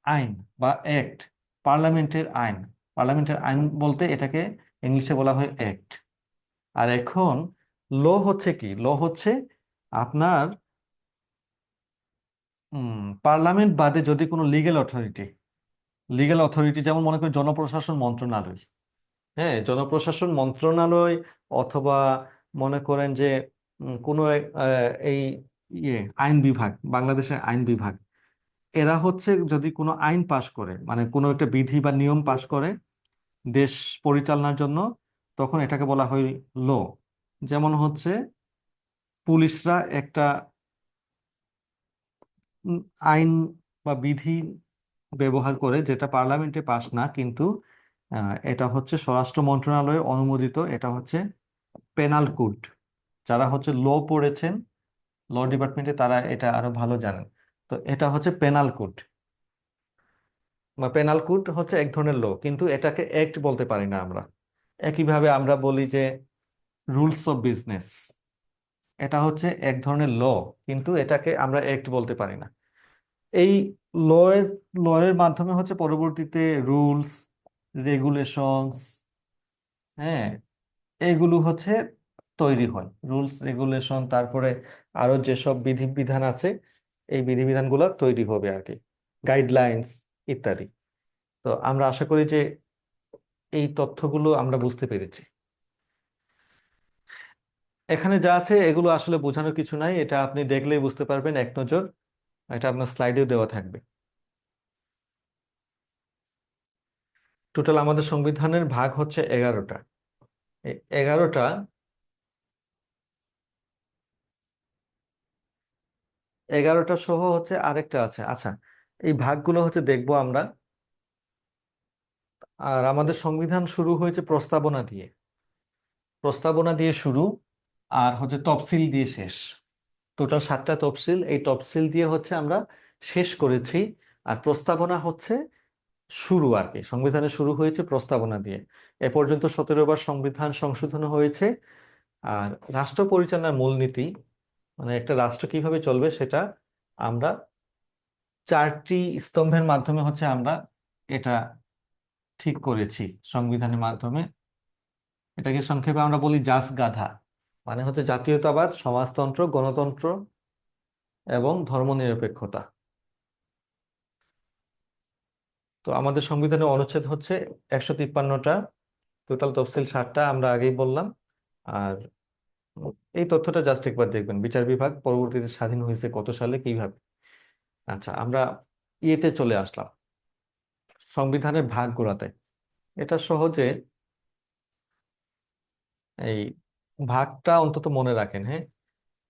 আইন বা অ্যাক্ট, পার্লামেন্টের আইন। পার্লামেন্টের আইন বলতে এটাকে ইংলিশে বলা হয় অ্যাক্ট। আর এখন ল হচ্ছে কি? ল হচ্ছে আপনার পার্লামেন্ট বাদে যদি কোনো লিগ্যাল অথরিটি যেমন মনে করি জনপ্রশাসন মন্ত্রণালয়, হ্যাঁ জনপ্রশাসন মন্ত্রণালয়, অথবা মনে করেন যে কোনো এই ইয়ে আইন বিভাগ, বাংলাদেশের আইন বিভাগ, এরা হচ্ছে যদি কোনো আইন পাশ করে, মানে কোনো একটা বিধি বা নিয়ম পাশ করে দেশ পরিচালনার জন্য, তখন এটাকে বলা হয় ল। যেমন হচ্ছে পুলিশরা একটা উম, আইন বা বিধি ব্যবহার করে, যেটা পার্লামেন্টে পাশ না, কিন্তু এটা হচ্ছে স্বরাষ্ট্র মন্ত্রণালয়ের অনুমোদিত, এটা হচ্ছে পেনাল কোড। যারা হচ্ছে ল পড়েছেন ল ডিপার্টমেন্টে তারা এটা আরো ভালো জানেন। তো এটা হচ্ছে পেনাল কোড, বা পেনাল কোড হচ্ছে এক ধরনের ল, কিন্তু এটাকে অ্যাক্ট বলতে পারি না আমরা। একইভাবে আমরা বলি যে রুলস অফ বিজনেস, এটা হচ্ছে এক ধরনের ল, কিন্তু এটাকে আমরা অ্যাক্ট বলতে পারি না। এই লয়ের লয়ের মাধ্যমে হচ্ছে পরবর্তীতে রুলস, রেগুলেশনস, হ্যাঁ এগুলো হচ্ছে তৈরি হয়, রুলস রেগুলেশন, তারপরে আরো যেসব বিধিবিধান আছে এই বিধিবিধানগুলো তৈরি হবে আর কি, গাইডলাইন্স ইত্যাদি। তো আমরা আশা করি যে এই তথ্যগুলো আমরা বুঝতে পেরেছি। এখানে যা আছে এগুলো আসলে বোঝানোর কিছু নাই, এটা আপনি দেখলেই বুঝতে পারবেন এক নজর, এটা আপনার স্লাইডেও দেওয়া থাকবে। টোটাল আমাদের সংবিধানের ভাগ হচ্ছে 11টা। এই 11টা, 11টা সহ হচ্ছে আরেকটা আছে, আচ্ছা এই ভাগগুলো হচ্ছে দেখবো আমরা। আর আমাদের সংবিধান শুরু হয়েছে প্রস্তাবনা দিয়ে, প্রস্তাবনা দিয়ে শুরু, আর হচ্ছে তফসিল দিয়ে শেষ। টোটাল 7টা তফসিল, এই তফসিল দিয়ে হচ্ছে আমরা শেষ করেছি। আর প্রস্তাবনা হচ্ছে শুরু আর কি, সংবিধানের শুরু হয়েছে প্রস্তাবনা দিয়ে। এ পর্যন্ত 17বার সংবিধান সংশোধন হয়েছে। আর রাষ্ট্র পরিচালনার মূলনীতি, মানে একটা রাষ্ট্র কিভাবে চলবে সেটা আমরা 4টি স্তম্ভের মাধ্যমে হচ্ছে আমরা এটা ঠিক করেছি সংবিধানের মাধ্যমে। এটাকে সংক্ষেপে আমরা বলি গাধা, মানে হচ্ছে জাতীয়তাবাদ, সমাজতন্ত্র, গণতন্ত্র এবং ধর্মনিরপেক্ষতা। তো আমাদের সংবিধানের অনুচ্ছেদ হচ্ছে 153টা, টোটাল তফসিল 7টা আমরা আগেই বললাম। আর এই তথ্যটা জাস্ট একবার দেখবেন, বিচার বিভাগ পরবর্তীতে স্বাধীন হয়েছে কত সালে কিভাবে। আচ্ছা আমরা ইয়েতে চলে আসলাম, সংবিধানের ভাগগুলোতে। এটা সহজে এই ভাগটা অন্তত মনে রাখেন, হ্যাঁ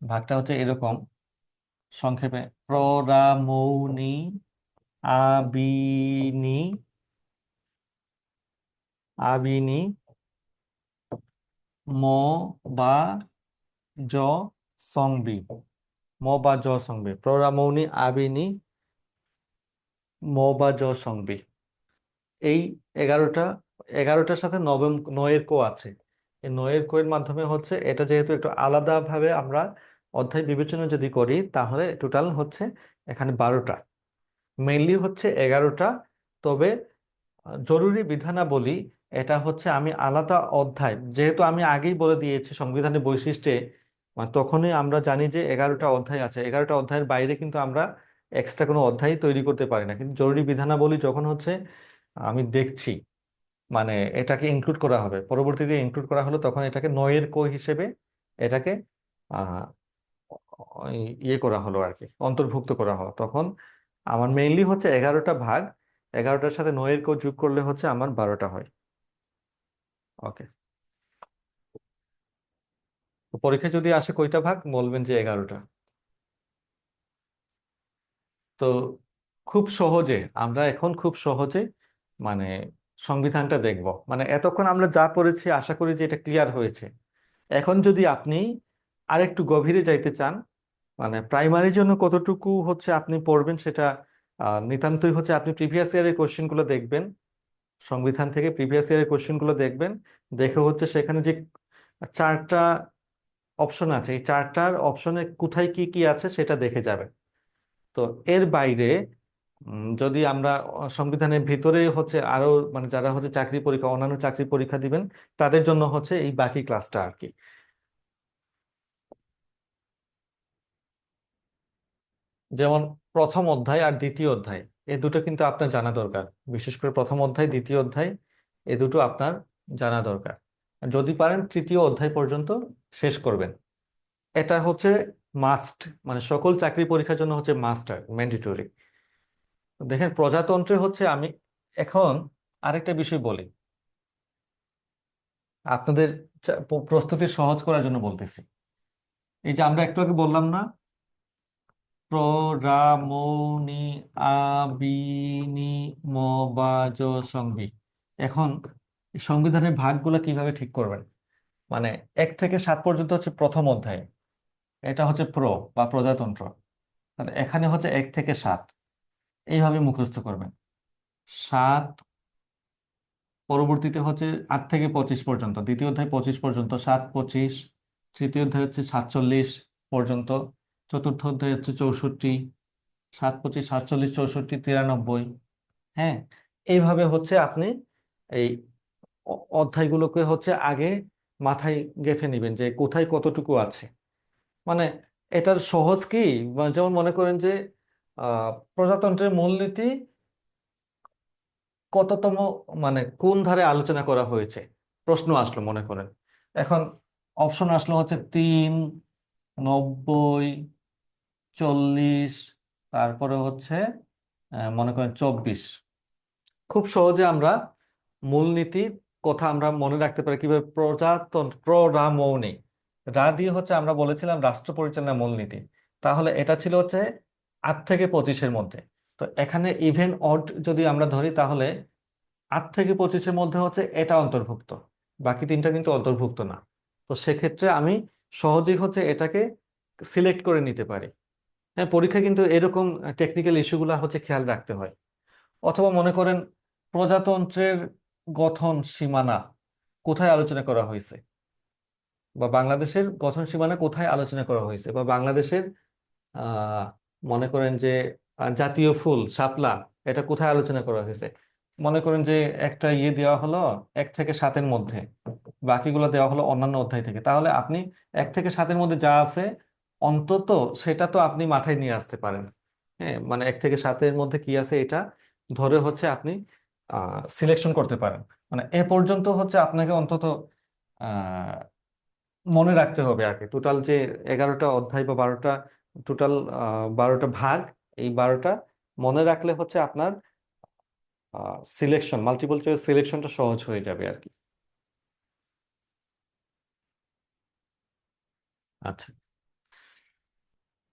ভাগটা হচ্ছে এরকম সংক্ষেপে: প্ররামৌনি, আবিনি, আবিনি, ম বা জ সংবি, ম বা জ সংবি, প্ররামৌনি, আবিনি, ম বা জ সংবি। এই 11টা, 11টার সাথে নবম নয়ের কো আছে। এই নয়ের কো এর মাধ্যমে হচ্ছে এটা, যেহেতু একটু আলাদাভাবে আমরা অধ্যায় বিবেচনা যদি করি, তাহলে টোটাল হচ্ছে এখানে 12টা, মেইনলি হচ্ছে 11টা। তবে জরুরি বিধানাবলী এটা হচ্ছে আমি আলাদা অধ্যায়, যেহেতু আমি আগেই বলে দিয়েছি সংবিধানের বৈশিষ্ট্যে, মানে তখনই আমরা জানি যে 11টা অধ্যায় আছে, 11টা অধ্যায়ের বাইরে কিন্তু আমরা এক্সট্রা কোনো অধ্যায় তৈরি করতে পারি না। কিন্তু জরুরি বিধানাবলী যখন হচ্ছে আমি দেখছি, মানে এটাকে ইনক্লুড করা হবে, পরবর্তীতে ইনক্লুড করা হলো, তখন এটাকে নয়ের কো হিসেবে এটাকে আহ ওই ইয়ে করা হলো আর কি, অন্তর্ভুক্ত করা হলো। তখন আমার মেইনলি হচ্ছে 11টা ভাগ, 11টার সাথে নয়ের কো যোগ করলে হচ্ছে আমার 12টা হয়। ওকে, তো পরীক্ষা যদি আসে কয়টা ভাগ বলবেন যে 11টা। তো খুব সহজে আমরা এখন খুব সহজে মানে সংবিধানটা দেখব, মানে এতক্ষণ আমরা যা পড়েছি আশা করি যে এটা ক্লিয়ার হয়েছে। এখন যদি আপনি আরেকটু গভীরে যাইতে চান, মানে প্রাইমারির জন্য কতটুকু হচ্ছে আপনি পড়বেন সেটা নিতান্তই হচ্ছে আপনি প্রিভিয়াস ইয়ারের কোশ্চেনগুলো দেখবেন, সংবিধান থেকে প্রিভিয়াস ইয়ারের কোশ্চেনগুলো দেখবেন, দেখে হচ্ছে সেখানে যে 4টা অপশন আছে, এই 4টার অপশনে কোথায় কি কি আছে সেটা দেখে যাবেন। তো এর বাইরে যদি আমরা সংবিধানের ভিতরে হচ্ছে আরো, মানে যারা হচ্ছে চাকরি পরীক্ষা, অন্যান্য চাকরি পরীক্ষা দিবেন, তাদের জন্য হচ্ছে এই বাকি ক্লাসটা আর কি। যেমন প্রথম অধ্যায় আর দ্বিতীয় অধ্যায় এই দুটো কিন্তু আপনার জানা দরকার। বিশেষ করে প্রথম অধ্যায় দ্বিতীয় অধ্যায় এই দুটো আপনার জানা দরকার। আর যদি পারেন তৃতীয় অধ্যায় পর্যন্ত শেষ করবেন। এটা হচ্ছে মাস্ট, মানে সকল চাকরি পরীক্ষার জন্য হচ্ছে মাস্ট আর ম্যান্ডেটরি। দেখেন প্রজাতন্ত্রে হচ্ছে আমি এখন আরেকটা বিষয় বলি আপনাদের প্রস্তুতি সহজ করার জন্য বলতেছি। এই যে আমরা একটু আগে বললাম না, প্র রা মৌ নি আ বি নি ম বা জ সংবি। এখন এই সংবিধানের ভাগগুলো কিভাবে ঠিক করবেন, মানে 1 থেকে 7 পর্যন্ত হচ্ছে প্রথম অধ্যায়, এটা হচ্ছে বা প্রজাতন্ত্র। তাহলে এখানে হচ্ছে 1 থেকে 7 এইভাবে মুখস্থ করবেন। 7, পরবর্তীতে হচ্ছে 8 থেকে 25 পর্যন্ত, দ্বিতীয় অধ্যায় 25 পর্যন্ত, 7, 25। তৃতীয় অধ্যায় হচ্ছে 47 পর্যন্ত, চতুর্থ অধ্যায় হচ্ছে 64, 7, 25, 47, 64, 93। হ্যাঁ, এইভাবে হচ্ছে আপনি এই অধ্যায়গুলোকে হচ্ছে আগে মাথায় গেঁথে নিবেন যে কোথায় কতটুকু আছে। মানে এটার সহজ কি, যেমন মনে করেন যে প্রজাতন্ত্রের মূলনীতি কততম, মানে কোন ধারে আলোচনা করা হয়েছে, প্রশ্ন আসলো মনে করেন। এখন অপশন আসলো হচ্ছে 3, 90, 40, তারপরে হচ্ছে মনে করেন 24। খুব সহজে আমরা মূলনীতির কথা আমরা মনে রাখতে পারি কিভাবে, প্রজাতন্ত্র রা মৌনি, রা দিয়ে হচ্ছে আমরা বলেছিলাম রাষ্ট্র পরিচালনা মূলনীতি। তাহলে এটা ছিল হচ্ছে 8 থেকে 25-এর মধ্যে। তো এখানে ইভেন অড যদি আমরা ধরি তাহলে 8 থেকে 25-এর মধ্যে হচ্ছে এটা অন্তর্ভুক্ত, বাকি তিনটা কিন্তু অন্তর্ভুক্ত না। তো সেক্ষেত্রে আমি সহজেই হচ্ছে এটাকে সিলেক্ট করে নিতে পারি। হ্যাঁ, পরীক্ষা কিন্তু এরকম টেকনিক্যাল ইস্যুগুলো হচ্ছে খেয়াল রাখতে হয়। অথবা মনে করেন প্রজাতন্ত্রের গঠন সীমানা কোথায় আলোচনা করা হয়েছে, বা বাংলাদেশের গঠন সীমানা কোথায় আলোচনা করা হয়েছে, বা বাংলাদেশের আহ মনে করেন যে জাতীয় ফুল শাপলা এটা কোথায় আলোচনা করা হয়েছে। মনে করেন যে একটা ইয়ে দেওয়া হলো 1 থেকে 7-এর মধ্যে, বাকিগুলো দেওয়া হলো অন্যান্য অধ্যায় থেকে, তাহলে আপনি 1 থেকে 7-এর মধ্যে যা আছে অন্তত সেটা তো আপনি মাথায় নিয়ে আসতে পারেন। হ্যাঁ, মানে 1 থেকে 7-এর মধ্যে কি আছে এটা ধরে হচ্ছে আপনি সিলেকশন করতে পারেন। মানে এ পর্যন্ত হচ্ছে আপনাকে অন্তত আহ মনে রাখতে হবে আর কি। টোটাল যে 11টা অধ্যায় বা 12টা, টোটাল 12টা ভাগ, এই 12টা মনে রাখলে হচ্ছে আপনার সিলেকশন, মাল্টিপল চয়েস সিলেকশনটা সহজ হয়ে যাবে আর কি। আচ্ছা।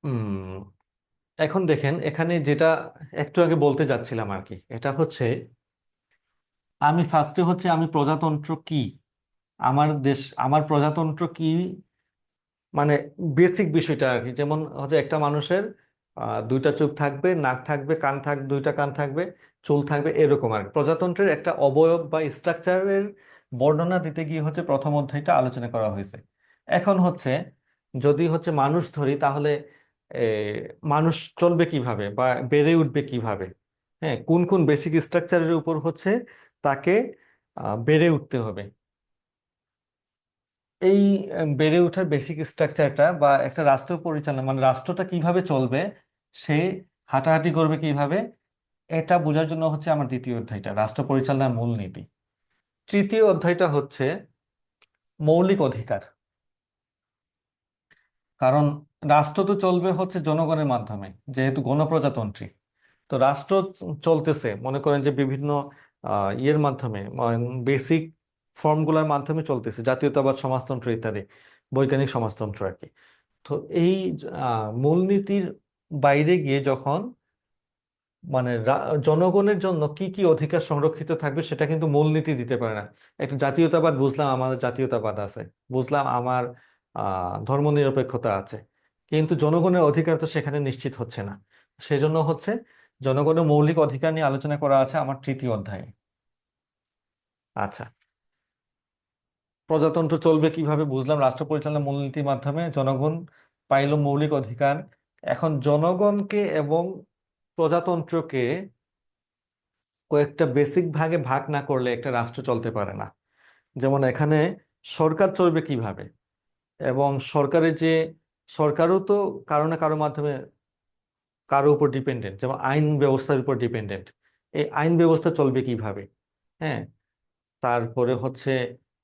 উম এখন দেখেন এখানে যেটা একটু আগে বলতে যাচ্ছিলাম আর কি, এটা হচ্ছে আমি ফার্স্টে হচ্ছে আমি প্রজাতন্ত্র কি, আমার দেশ আমার প্রজাতন্ত্র কি, মানে বেসিক বিষয়টা আর কি। যেমন হচ্ছে একটা মানুষের 2টা চোখ থাকবে, নাক থাকবে, কান থাকবে, 2টা কান থাকবে, চুল থাকবে, এরকম আর কি। প্রজাতন্ত্রের একটা অবয়ব বা স্ট্রাকচারের বর্ণনা দিতে গিয়ে হচ্ছে প্রথম অধ্যায়টা আলোচনা করা হয়েছে। এখন হচ্ছে যদি হচ্ছে মানুষ ধরি তাহলে এ, মানুষ চলবে কিভাবে বা বেড়ে উঠবে কিভাবে, হ্যাঁ, কোন কোন বেসিক স্ট্রাকচারের উপর হচ্ছে তাকে বেড়ে উঠতে হবে। এই বেড়ে ওঠার বেসিক স্ট্রাকচারটা বা একটা রাষ্ট্র পরিচালনা, মানে রাষ্ট্রটা কিভাবে চলবে, সে হাঁটাহাঁটি করবে কিভাবে, এটা বোঝার জন্য হচ্ছে আমার দ্বিতীয় অধ্যায়টা রাষ্ট্র পরিচালনার মূলনীতি। তৃতীয় অধ্যায়টা হচ্ছে মৌলিক অধিকার। কারণ রাষ্ট্র তো চলবে হচ্ছে জনগণের মাধ্যমে, যেহেতু গণপ্রজাতন্ত্রী। তো রাষ্ট্র চলতেছে মনে করেন যে বিভিন্ন ইয়ের মাধ্যমে, বেসিক ফর্মগুলোর মাধ্যমে চলতেছে, জাতীয়তাবাদ, সমাজতন্ত্র ইত্যাদি, বৈজ্ঞানিক সমাজতন্ত্র আর কি। তো এই মূলনীতির বাইরে গিয়ে যখন মানে জনগণের জন্য কি কি অধিকার সংরক্ষিত থাকবে সেটা কিন্তু মূলনীতি দিতে পারে না। একটা জাতীয়তাবাদ বুঝলাম, আমাদের জাতীয়তাবাদ আছে, বুঝলাম আমার ধর্মনিরপেক্ষতা আছে, কিন্তু জনগণের অধিকার তো সেখানে নিশ্চিত হচ্ছে না। সেজন্য হচ্ছে জনগণের মৌলিক অধিকার নিয়ে আলোচনা করা আছে আমার তৃতীয় অধ্যায়ে। আচ্ছা, প্রজাতন্ত্র চলবে কিভাবে বুঝলাম, রাষ্ট্র পরিচালনার মূলনীতির মাধ্যমে জনগণ পাইল মৌলিক অধিকার। এখন জনগণকে এবং প্রজাতন্ত্রকে কয়েকটা বেসিক ভাগে ভাগ না করলে একটা রাষ্ট্র চলতে পারে না। যেমন এখানে সরকার চলবে কিভাবে, এবং সরকারের যে সরকারও তো কারো না কারো মাধ্যমে কারো উপর ডিপেন্ডেন্ট, যেমন আইন ব্যবস্থার উপর ডিপেন্ডেন্ট। এই আইন ব্যবস্থা চলবে কিভাবে? হ্যাঁ, তারপরে হচ্ছে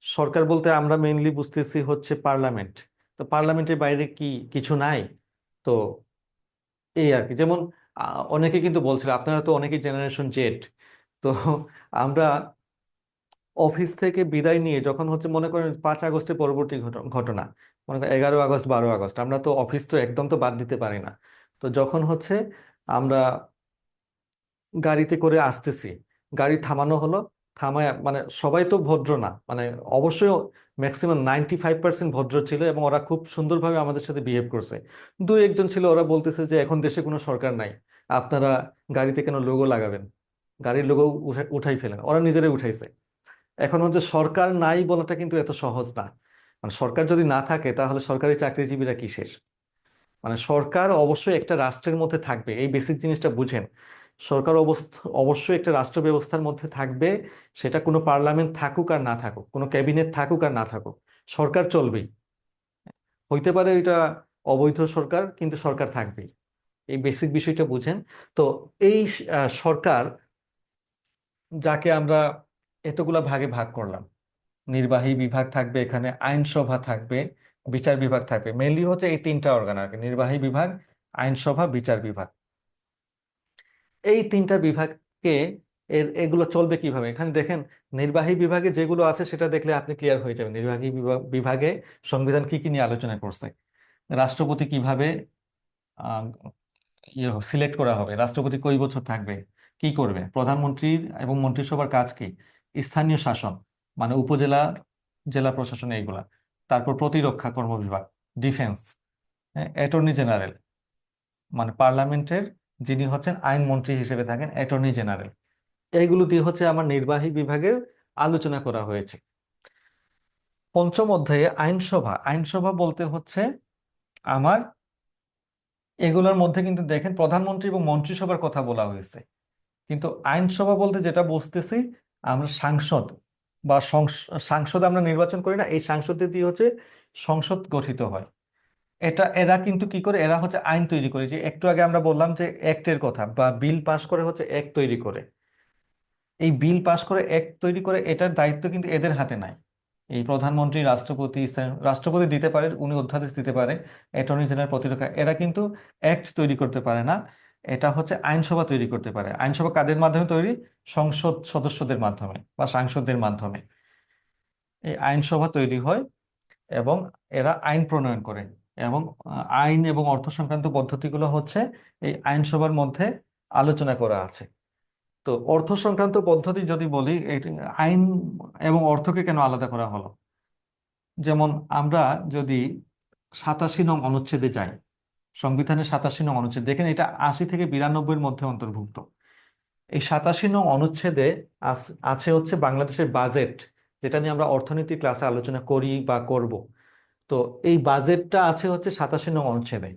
সরকার বলতে আমরা মেইনলি বুঝতেছি হচ্ছে পার্লামেন্ট। তো পার্লামেন্টের বাইরে কি কিছু নাই? তো এই আর কি। যেমন অনেকে কিন্তু বলছিল, আপনারা তো অনেকেই জেনারেশন জেড, তো আমরা অফিস থেকে বিদায় নিয়ে যখন হচ্ছে মনে করেন 5 আগস্টের পরবর্তী ঘটনা, মনে করেন 11 আগস্ট 12 আগস্ট, আমরা তো অফিস তো একদম তো বাদ দিতে পারি না। তো যখন হচ্ছে আমরা গাড়িতে করে আসতেছি, গাড়ি থামানো হলো, থামায় মানে সবাই তো ভদ্র না, মানে অবশ্যই ম্যাক্সিমাম 95% ভদ্র ছিল এবং ওরা খুব সুন্দরভাবে আমাদের সাথে বিহেভ করছে। দু একজন ছিল, ওরা বলতেছে যে এখন দেশে কোনো সরকার নাই, আপনারা গাড়িতে কেন লোগো লাগাবেন, গাড়ির লোগো উঠাই ফেলেন, ওরা নিজেরাই উঠাইছে। এখন হচ্ছে সরকার নাই বলাটা কিন্তু এত সহজ না। মানে সরকার যদি না থাকে তাহলে সরকারি চাকরিজীবীরা কিসের? মানে সরকার অবশ্যই একটা রাষ্ট্রের মধ্যে থাকবে, এই বেসিক জিনিসটা বুঝেন। সরকার অবশ্যই একটা রাষ্ট্র ব্যবস্থার মধ্যে থাকবে। সেটা কোনো পার্লামেন্ট থাকুক আর না থাকুক, কোনো ক্যাবিনেট থাকুক আর না থাকুক, সরকার চলবেই। হইতে পারে এটা অবৈধ সরকার, কিন্তু সরকার থাকবেই। এই বেসিক বিষয়টা বুঝেন। তো এই সরকার, যাকে আমরা এতগুলা ভাগে ভাগ করলাম, নির্বাহী বিভাগ থাকবে, এখানে আইনসভা থাকবে, বিচার বিভাগ থাকবে। মেনলি হচ্ছে এই 3টা অর্গান আর কি, নির্বাহী বিভাগ, আইনসভা, বিচার বিভাগ। এই 3টা বিভাগকে এগুলো চলবে কিভাবে এখানে দেখেন। নির্বাহী বিভাগে যেগুলো আছে সেটা দেখলে আপনি ক্লিয়ার হয়ে যাবেন। নির্বাহী বিভাগে সংবিধান কি কি নিয়ে আলোচনা করছে, রাষ্ট্রপতি কিভাবে সিলেক্ট করা হবে, রাষ্ট্রপতি কই বছর থাকবে, কি করবে, প্রধানমন্ত্রীর এবং মন্ত্রিসভার কাজ কি, স্থানীয় শাসন মানে উপজেলা, জেলা প্রশাসন এইগুলা, তারপর প্রতিরক্ষা কর্ম বিভাগ, ডিফেন্স, অ্যাটর্নি জেনারেল মানে পার্লামেন্টের যিনি হচ্ছেন আইনমন্ত্রী হিসেবে থাকেন, অ্যাটর্নি জেনারেল। এইগুলো দিয়ে হচ্ছে আমার নির্বাহী বিভাগের আলোচনা করা হয়েছে। পঞ্চম অধ্যায়ে আইনসভা, আইনসভা বলতে হচ্ছে আমার এগুলোর মধ্যে কিন্তু দেখেন প্রধানমন্ত্রী এবং মন্ত্রিসভার কথা বলা হয়েছে, কিন্তু আইনসভা বলতে যেটা বুঝতেছি আমরা সাংসদ বা সাংসদ আমরা নির্বাচন করি না, এই সাংসদদের দিয়ে হচ্ছে সংসদ গঠিত হয়। এরা কিন্তু কি করে, এরা হচ্ছে আইন তৈরি করে, যে একটু আগে আমরা বললাম যে অ্যাক্টের কথা, বা বিল পাস করে হচ্ছে অ্যাক্ট তৈরি করে। এই বিল পাস করে অ্যাক্ট তৈরি করে, এটার দায়িত্ব কিন্তু এদের হাতে নাই। এই প্রধানমন্ত্রী, রাষ্ট্রপতি, রাষ্ট্রপতি দিতে পারে, উনি অধ্যাদেশ দিতে পারে, অ্যাটর্নি জেনারেল, প্রতিরক্ষা, এরা কিন্তু অ্যাক্ট তৈরি করতে পারে না। এটা হচ্ছে আইনসভা তৈরি করতে পারে। আইনসভা কাদের মাধ্যমে তৈরি? সংসদ সদস্যদের মাধ্যমে বা সাংসদদের মাধ্যমে এই আইনসভা তৈরি হয়, এবং এরা আইন প্রণয়ন করে। এবং আইন এবং অর্থ সংক্রান্ত পদ্ধতিগুলো হচ্ছে এই আইনসভার মধ্যে আলোচনা করা আছে। তো অর্থ সংক্রান্ত পদ্ধতি যদি বলি, আইন এবং অর্থকে কেন আলাদা করা হলো? যেমন আমরা যদি 87 নং অনুচ্ছেদে যাই, সংবিধানের 87 নং অনুচ্ছেদ দেখেন, এটা 80 থেকে 92-এর মধ্যে অন্তর্ভুক্ত। এই 87 নং অনুচ্ছেদে আছে হচ্ছে বাংলাদেশের বাজেট, যেটা নিয়ে আমরা অর্থনীতি ক্লাসে আলোচনা করি বা করব। তো এই বাজেটটা আছে হচ্ছে 87 নং অনুচ্ছেদে।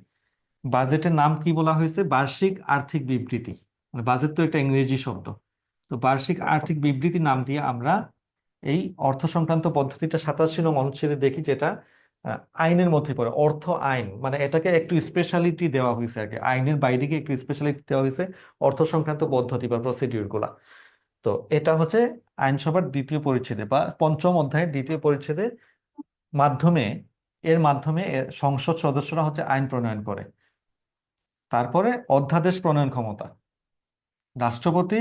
বাজেটের নাম কি বলা হয়েছে? বার্ষিক আর্থিক বিবৃতি। মানে বাজেট তো একটা ইংরেজি শব্দ। তো বার্ষিক আর্থিক বিবৃতি নাম দিয়ে আমরা এই অর্থ সংক্রান্ত পদ্ধতিটা 87 নং অনুচ্ছেদে দেখি, যেটা আইনের মধ্যে পড়ে। অর্থ আইন মানে এটাকে একটু স্পেশালিটি দেওয়া হয়েছে আর কি, আইনের বাইরে গিয়ে একটু স্পেশালিটি দেওয়া হয়েছে অর্থ সংক্রান্ত পদ্ধতি বা প্রসিডিউর গুলা। তো এটা হচ্ছে আইনসভার 2য় পরিচ্ছেদে বা পঞ্চম অধ্যায়ের 2য় পরিচ্ছেদের মাধ্যমে, এর মাধ্যমে সংসদ সদস্যরা হচ্ছে আইন প্রণয়ন করে। তারপরে অধ্যাদেশ প্রণয়ন ক্ষমতা রাষ্ট্রপতি,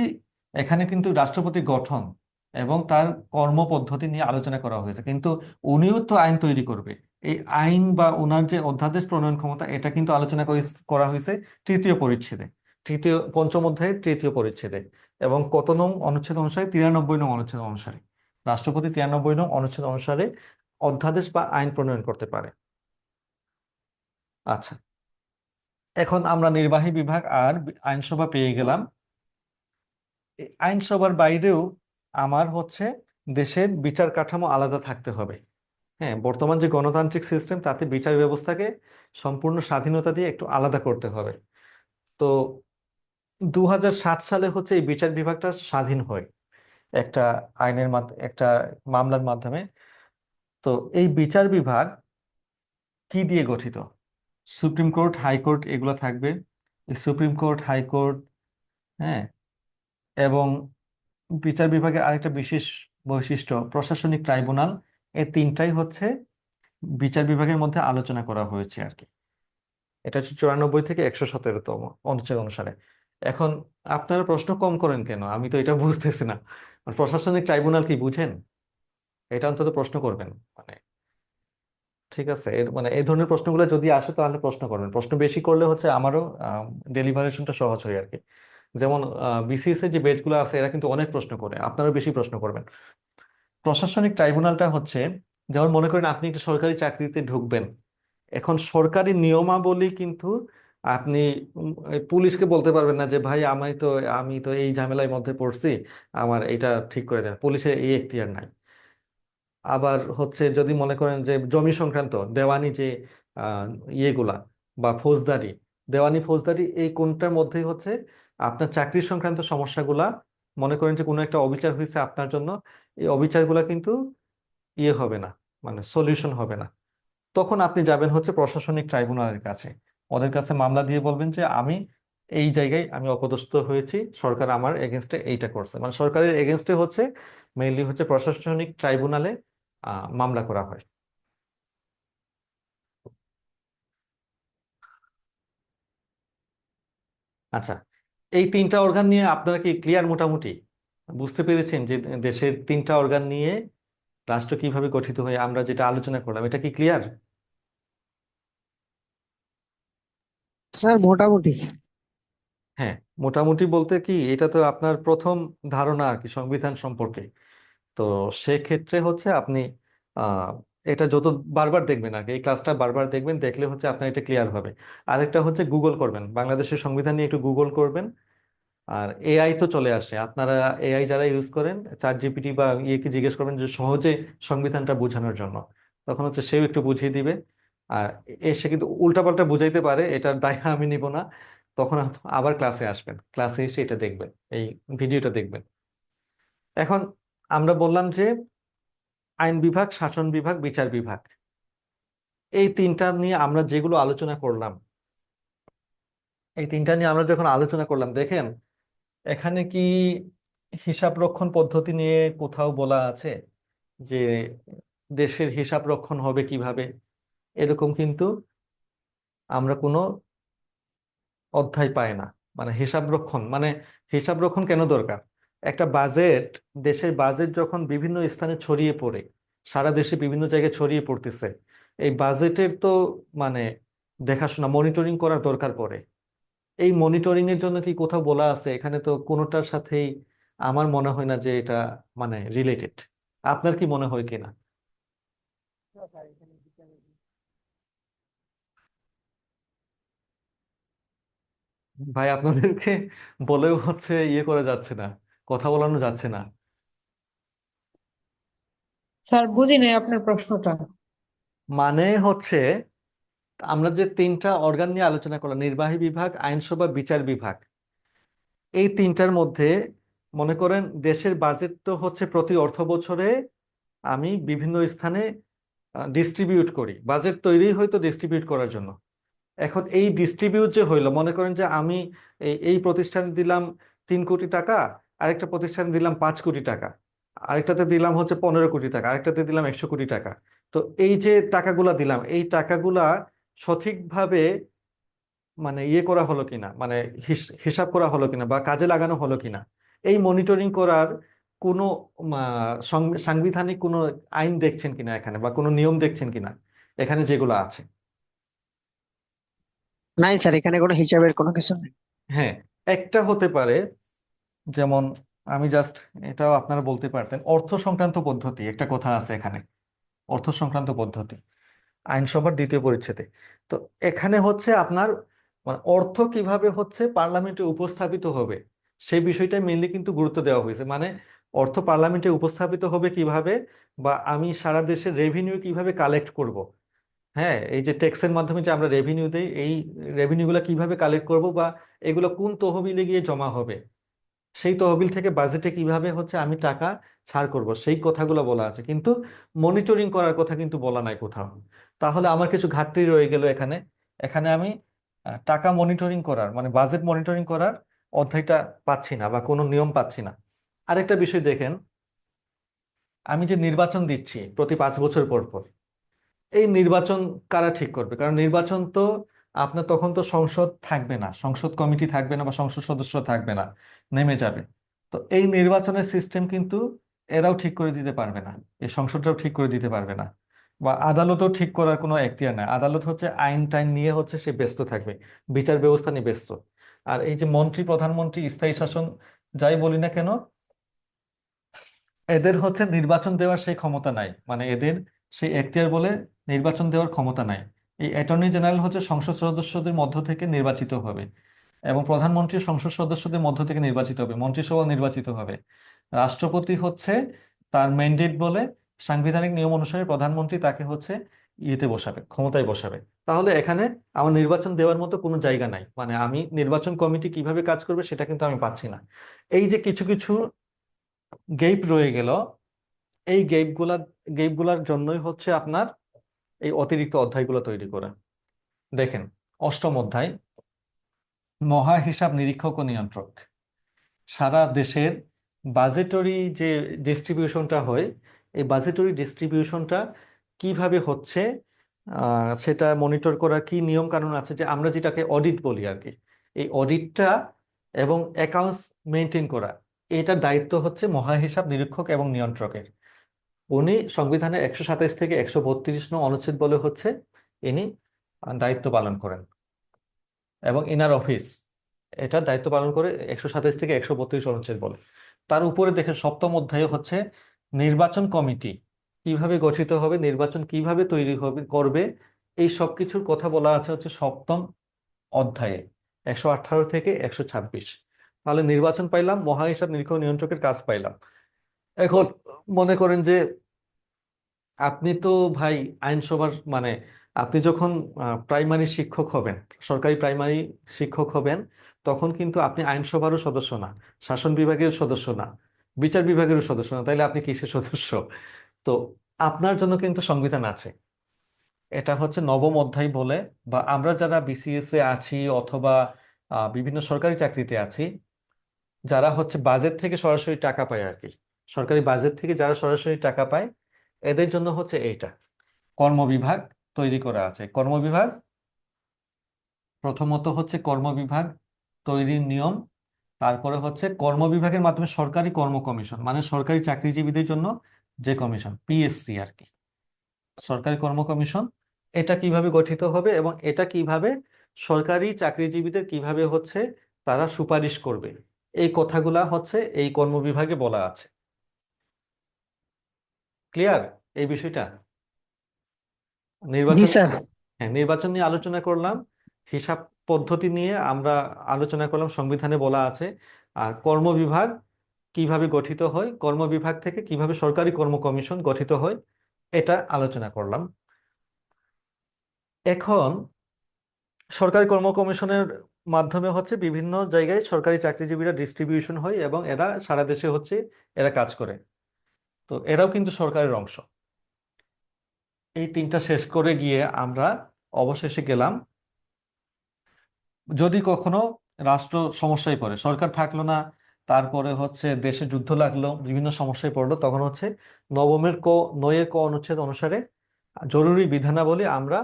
এখানে কিন্তু রাষ্ট্রপতি গঠন এবং তার কর্মপদ্ধতি নিয়ে আলোচনা করা হয়েছে, কিন্তু উনিও তো আইন তৈরি করবে। এই আইন বা ওনার যে অধ্যাদেশ প্রণয়ন ক্ষমতা, এটা কিন্তু আলোচনা করা হয়েছে 3য় পরিচ্ছেদে, পঞ্চম অধ্যায়ের 3য় পরিচ্ছেদে। এবং কত নং অনুচ্ছেদ অনুসারে? 93 নং অনুচ্ছেদ অনুসারে। রাষ্ট্রপতি 93 নং অনুচ্ছেদ অনুসারে অধ্যাদেশ বা আইন প্রণয়ন করতে পারে। আচ্ছা, এখন আমরা নির্বাহী বিভাগ আর আইনসভা পেয়ে গেলাম। এই আইনসভার বাইরেও আমার হচ্ছে দেশের বিচার কাঠামো আলাদা থাকতে হবে। হ্যাঁ, বর্তমান যে গণতান্ত্রিক সিস্টেম, তাতে বিচার ব্যবস্থাকে সম্পূর্ণ স্বাধীনতা দিয়ে একটু আলাদা করতে হবে। তো 2007 সালে হচ্ছে এই বিচার বিভাগটা স্বাধীন হয় একটা আইনের একটা মামলার মাধ্যমে। তো এই বিচার বিভাগ কি দিয়ে গঠিত? সুপ্রিম কোর্ট, হাইকোর্ট এগুলো থাকবে, সুপ্রিম কোর্ট, হাইকোর্ট, হ্যাঁ, এবং বিচার বিভাগের আরেকটা বিশেষ বৈশিষ্ট্য প্রশাসনিক ট্রাইব্যুনাল, এই তিনটাই হচ্ছে বিচার বিভাগের মধ্যে আলোচনা করা হয়েছে আর কি। এটা হচ্ছে 94 থেকে 117তম অনুচ্ছেদ অনুসারে। এখন আপনারা প্রশ্ন কম করেন কেন, আমি তো এটা বুঝতেছি না। আর প্রশাসনিক ট্রাইব্যুনাল কি বুঝেন? এটা অন্তত প্রশ্ন করবেন। মানে ঠিক আছে, এর মানে এই ধরনের প্রশ্নগুলো যদি আসে তাহলে প্রশ্ন করবেন, প্রশ্ন বেশি করলে হচ্ছে আমারও ডেলিভারেশনটা সহজ হয় আর কি। যেমন বিসিএস এর যে বেচগুলো আছে এরা কিন্তু অনেক প্রশ্ন করে, আপনারাও বেশি প্রশ্ন করবেন। প্রশাসনিক ট্রাইব্যুনালটা হচ্ছে, যেমন মনে করেন আপনি একটা সরকারি চাকরিতে ঢুকবেন, এখন সরকারি নিয়মাবলী কিন্তু আপনি এই পুলিশকে বলতে পারবেন না যে ভাই আমি তো এই ঝামেলার মধ্যে পড়ছি, আমার এটা ঠিক করে দেন, পুলিশের এই এখতিয়ার নাই। আবার হচ্ছে যদি মনে করেন যে জমি সংক্রান্ত দেওয়ানি যে আহ, ইয়েগুলা বা ফৌজদারি, দেওয়ানি ফৌজদারি এই কোনটার মধ্যেই হচ্ছে আপনার চাকরি সংক্রান্ত সমস্যাগুলা, মনে করেন যে কোনো একটা অবিচার হয়েছে আপনার জন্য, এই অবিচারগুলা কিন্তু ইয়ে হবে না, মানে সলিউশন হবে না। তখন আপনি যাবেন হচ্ছে প্রশাসনিক ট্রাইব্যুনালের কাছে, ওদের কাছে মামলা দিয়ে বলবেন যে আমি এই জায়গায় আমি অপদস্থ হয়েছি, সরকার আমার এগেনস্টে এইটা করছে, মানে সরকারের এগেনস্টে হচ্ছে মেইনলি হচ্ছে প্রশাসনিক ট্রাইব্যুনালে মামলা করা হয়। আচ্ছা, এই তিনটা অর্গান নিয়ে আপনারা কি ক্লিয়ার মোটামুটি? বুঝতে পেরেছেন যে দেশের তিনটা অর্গান নিয়ে রাষ্ট্র কিভাবে গঠিত হয়, আমরা যেটা আলোচনা করলাম, এটা কি ক্লিয়ার? স্যার মোটামুটি। হ্যাঁ, মোটামুটি বলতে কি, এটা তো আপনার প্রথম ধারণা আর কি সংবিধান সম্পর্কে। তো সেক্ষেত্রে হচ্ছে আপনি আহ, এটা যত বারবার দেখবেন আর কি, এই ক্লাসটা বারবার দেখবেন, দেখলে হচ্ছে আপনার এটা ক্লিয়ার হবে। আরেকটা হচ্ছে গুগল করবেন, বাংলাদেশের সংবিধান নিয়ে একটু গুগল করবেন। আর এআই তো চলে আসে, আপনারা এআই যারা ইউজ করেন, চ্যাট জিপিটি বা ইয়েকে জিজ্ঞেস করবেন যে সহজে সংবিধানটা বোঝানোর জন্য, তখন হচ্ছে সেও একটু বুঝিয়ে দিবে। আর এসে কিন্তু উল্টাপাল্টা বুঝাইতে পারে, এটার দায় আমি নিব না। তখন আবার ক্লাসে আসবেন, ক্লাসে এসে এটা দেখবেন, এই ভিডিওটা দেখবেন। এখন আমরা বললাম যে আইন বিভাগ, শাসন বিভাগ, বিচার বিভাগ, এই তিনটা নিয়ে আমরা যেগুলো আলোচনা করলাম, এই তিনটা নিয়ে আমরা যখন আলোচনা করলাম, দেখেন এখানে কি হিসাব রক্ষণ পদ্ধতি নিয়ে কোথাও বলা আছে যে দেশের হিসাব রক্ষণ হবে কিভাবে? এরকম কিন্তু আমরা কোনো অধ্যায় পাই না। মানে হিসাব রক্ষণ, মানে হিসাব রক্ষণ কেন দরকার? একটা বাজেট, দেশের বাজেট যখন বিভিন্ন স্থানে ছড়িয়ে পড়ে, সারা দেশে বিভিন্ন জায়গায় ছড়িয়ে পড়তেছে, এই বাজেটের তো মানে দেখাশোনা, মনিটরিং করার দরকার পড়ে। এই মনিটরিং এর জন্য কি কোথাও বলা আছে? এখানে তো কোনোটার সাথেই আমার মনে হয় না যে এটা মানে রিলেটেড। আপনার কি মনে হয় কিনা? ভাই আপনাদেরকে বলেও হচ্ছে ইয়ে করে যাচ্ছে না, কথা বলানো যাচ্ছে না। স্যার বুঝি নাই আপনার প্রশ্নটা। মানে হচ্ছে আমরা যে তিনটা অর্গান নিয়ে আলোচনা করলাম, নির্বাহী বিভাগ, আইনসভা, বিচার বিভাগ, এই তিনটার মধ্যে মনে করেন দেশের বাজেট তো হচ্ছে প্রতি অর্থ বছরে আমি বিভিন্ন স্থানে ডিস্ট্রিবিউট করি, বাজেট তৈরি হয়তো ডিস্ট্রিবিউট করার জন্য। এখন এই ডিস্ট্রিবিউট যে হইলো, মনে করেন যে আমি এই প্রতিষ্ঠানে দিলাম 3 কোটি টাকা, আরেকটা প্রতিষ্ঠানে দিলাম 5 কোটি টাকা, আরেকটাতে দিলাম হচ্ছে 15 কোটি টাকা, আরেকটাতে দিলাম 100 কোটি টাকা। তো এই যে টাকাগুলা দিলাম, এই টাকাগুলা সঠিকভাবে মানে ইয়ে করা হলো কিনা, মানে হিসাব করা হলো কিনা বা কাজে লাগানো হলো কিনা, এই মনিটরিং করার কোনো সাংবিধানিক কোনো আইন দেখছেন কিনা এখানে, বা কোনো নিয়ম দেখছেন কিনা এখানে যেগুলো আছে? নাই স্যার, এখানে কোনো হিসাবের কোনো কিছু নেই। হ্যাঁ, একটা হতে পারে, যেমন আমি জাস্ট, এটাও আপনারা বলতে পারতেন, অর্থ সংক্রান্ত পদ্ধতি একটা কথা আছে এখানে, অর্থ সংক্রান্ত পদ্ধতি আইনসভার 2য় পরিচ্ছেদে। তো এখানে হচ্ছে আপনার মানে অর্থ কিভাবে হচ্ছে পার্লামেন্টে উপস্থাপিত হবে, সেই বিষয়টা মেনলি কিন্তু গুরুত্ব দেওয়া হয়েছে। মানে অর্থ পার্লামেন্টে উপস্থাপিত হবে কিভাবে, বা আমি সারা দেশের রেভিনিউ কিভাবে কালেক্ট করব। হ্যাঁ, এই যে ট্যাক্সের মাধ্যমে যে আমরা রেভিনিউ দেই, এই রেভিনিউগুলো কিভাবে কালেক্ট করব, বা এগুলো কোন তহবিলে গিয়ে জমা হবে, সেই তহবিল থেকে বাজেটে কিভাবে হচ্ছে আমি টাকা ছাড় করব, সেই কথাগুলো বলা আছে, কিন্তু মনিটরিং করার কথা কিন্তু বলা নাই কোথাও। তাহলে আমার কিছু ঘাটতি রয়ে গেল এখানে। এখানে আমি টাকা মনিটরিং করার মানে বাজেট মনিটরিং করার অধ্যায়টা পাচ্ছি না বা কোনো নিয়ম পাচ্ছি না। আরেকটা বিষয় দেখেন, আমি যে নির্বাচন দিচ্ছি প্রতি 5 বছর পর পর, এই নির্বাচন কারা ঠিক করবে? কারণ নির্বাচন তো আপনার তখন তো সংসদ থাকবে না, সংসদ কমিটি থাকবে না বা সংসদ সদস্য থাকবে না, নেমে যাবে। তো এই নির্বাচনের সিস্টেম কিন্তু এরাও ঠিক করে দিতে পারবে না, এই সংসদটাও ঠিক করে দিতে পারবে না, বা আদালতও ঠিক করার কোনো এখতিয়ার নাই। আদালত হচ্ছে আইন টাইন নিয়ে হচ্ছে সে ব্যস্ত থাকবে, বিচার ব্যবস্থা নিয়ে ব্যস্ত। আর এই যে মন্ত্রী প্রধানমন্ত্রী স্থায়ী শাসন যাই বলি না কেন, এদের হচ্ছে নির্বাচন দেওয়ার সেই ক্ষমতা নাই, মানে এদের সেই এখতিয়ার বলে নির্বাচন দেওয়ার ক্ষমতা নাই। এই অ্যাটর্নি জেনারেল হচ্ছে সংসদ সদস্যদের মধ্য থেকে নির্বাচিত হবে, এবং প্রধানমন্ত্রী সংসদ সদস্যদের মধ্য থেকে নির্বাচিত হবে, মন্ত্রিসভা নির্বাচিত হবে। রাষ্ট্রপতি হচ্ছে তার ম্যান্ডেট বলে সাংবিধানিক নিয়ম অনুসারে প্রধানমন্ত্রী তাকে হচ্ছে ইয়েতে বসাবে, ক্ষমতায় বসাবে। তাহলে এখানে আমার নির্বাচন দেওয়ার মতো কোনো জায়গা নাই, মানে আমি নির্বাচন কমিটি কিভাবে কাজ করবে সেটা কিন্তু আমি পাচ্ছি না। এই যে কিছু কিছু গেপ রয়ে গেল, এই গেপগুলার জন্যই হচ্ছে আপনার এই অতিরিক্ত অধ্যায়গুলো তৈরি করা। দেখেন, অষ্টম অধ্যায়, মহা হিসাব নিরীক্ষক ও নিয়ন্ত্রক। সারা দেশের বাজেটরি যে ডিস্ট্রিবিউশনটা হয়, এই বাজেটরি ডিস্ট্রিবিউশনটা কিভাবে হচ্ছে সেটা মনিটর করার কি নিয়ম কানুন আছে, যে আমরা যেটাকে অডিট বলি আর কি, এই অডিটটা এবং অ্যাকাউন্টস মেনটেন করা, এটার দায়িত্ব হচ্ছে মহা হিসাব নিরীক্ষক এবং নিয়ন্ত্রকের। উনি সংবিধানের 127 থেকে 132 নং অনুচ্ছেদ বলে হচ্ছে ইনি দায়িত্ব পালন করেন, এবং ইনার অফিস এটা দায়িত্ব পালন করে 127 থেকে 132 অনুচ্ছেদ বলে। তার উপরে দেখেন সপ্তম অধ্যায়ে হচ্ছে নির্বাচন কমিটি কিভাবে গঠিত হবে, নির্বাচন কিভাবে তৈরি হবে করবে, এই সব কিছুর কথা বলা আছে হচ্ছে সপ্তম অধ্যায়ে 118 থেকে 126। তাহলে নির্বাচন পাইলাম, মহা হিসাব নিরীক্ষক নিয়ন্ত্রকের কাজ পাইলাম। এখন মনে করেন যে আপনি তো ভাই আইনসভার মানে আপনি যখন প্রাইমারি শিক্ষক হবেন, সরকারি প্রাইমারি শিক্ষক হবেন, তখন কিন্তু আপনি আইনসভারও সদস্য না, শাসন বিভাগের সদস্য না, বিচার বিভাগেরও সদস্য না, তাইলে আপনি কিসের সদস্য? তো আপনার জন্য কিন্তু সংবিধান আছে। এটা হচ্ছে নবম অধ্যায় বলে, বা আমরা যারা বিসিএস এ আছি অথবা বিভিন্ন সরকারি চাকরিতে আছি, যারা হচ্ছে বাজেট থেকে সরাসরি টাকা পায় আর কি, সরকারি বাজেট থেকে যারা সরাসরি টাকা পায়, এদের জন্য হচ্ছে এইটা কর্মবিভাগ তৈরি করা আছে। কর্মবিভাগ প্রথমত হচ্ছে কর্মবিভাগ তৈরির নিয়ম, তারপরে হচ্ছে কর্মবিভাগের মাধ্যমে সরকারি কর্ম কমিশন, মানে সরকারি চাকরিজীবীদের জন্য যে কমিশন, পিএসসি আর কি, সরকারি কর্ম কমিশন। এটা কিভাবে গঠিত হবে এবং এটা কিভাবে সরকারি চাকরিজীবীদের কিভাবে হচ্ছে তারা সুপারিশ করবে, এই কথাগুলা হচ্ছে এই কর্মবিভাগে বলা আছে। ক্লিয়ার এই বিষয়টা? জি নির্বাচন, স্যার। হ্যাঁ, নির্বাচন নিয়ে আলোচনা করলাম, হিসাব পদ্ধতি নিয়ে আমরা আলোচনা করলাম, সংবিধানে বলা আছে। আর কর্মবিভাগ কিভাবে গঠিত হয়, কর্মবিভাগ থেকে কিভাবে সরকারি কর্ম কমিশন গঠিত হয়, এটা আলোচনা করলাম। এখন সরকারি কর্ম কমিশনের মাধ্যমে হচ্ছে বিভিন্ন জায়গায় সরকারি চাকরিজীবীরা ডিস্ট্রিবিউশন হয় এবং এরা সারা দেশে হচ্ছে এরা কাজ করে। তো এরাও কিন্তু সরকারের অংশ। এই তিনটা শেষ করে গিয়ে আমরা অবশেষে গেলাম, যদি কখনো রাষ্ট্র সমস্যায় পড়ে, সরকার থাকলো না, তারপরে হচ্ছে দেশে যুদ্ধ লাগলো, বিভিন্ন সমস্যায় পড়লো, তখন হচ্ছে নবমের ক, নয়ের ক অনুচ্ছেদ অনুসারে জরুরি বিধানাবলী আমরা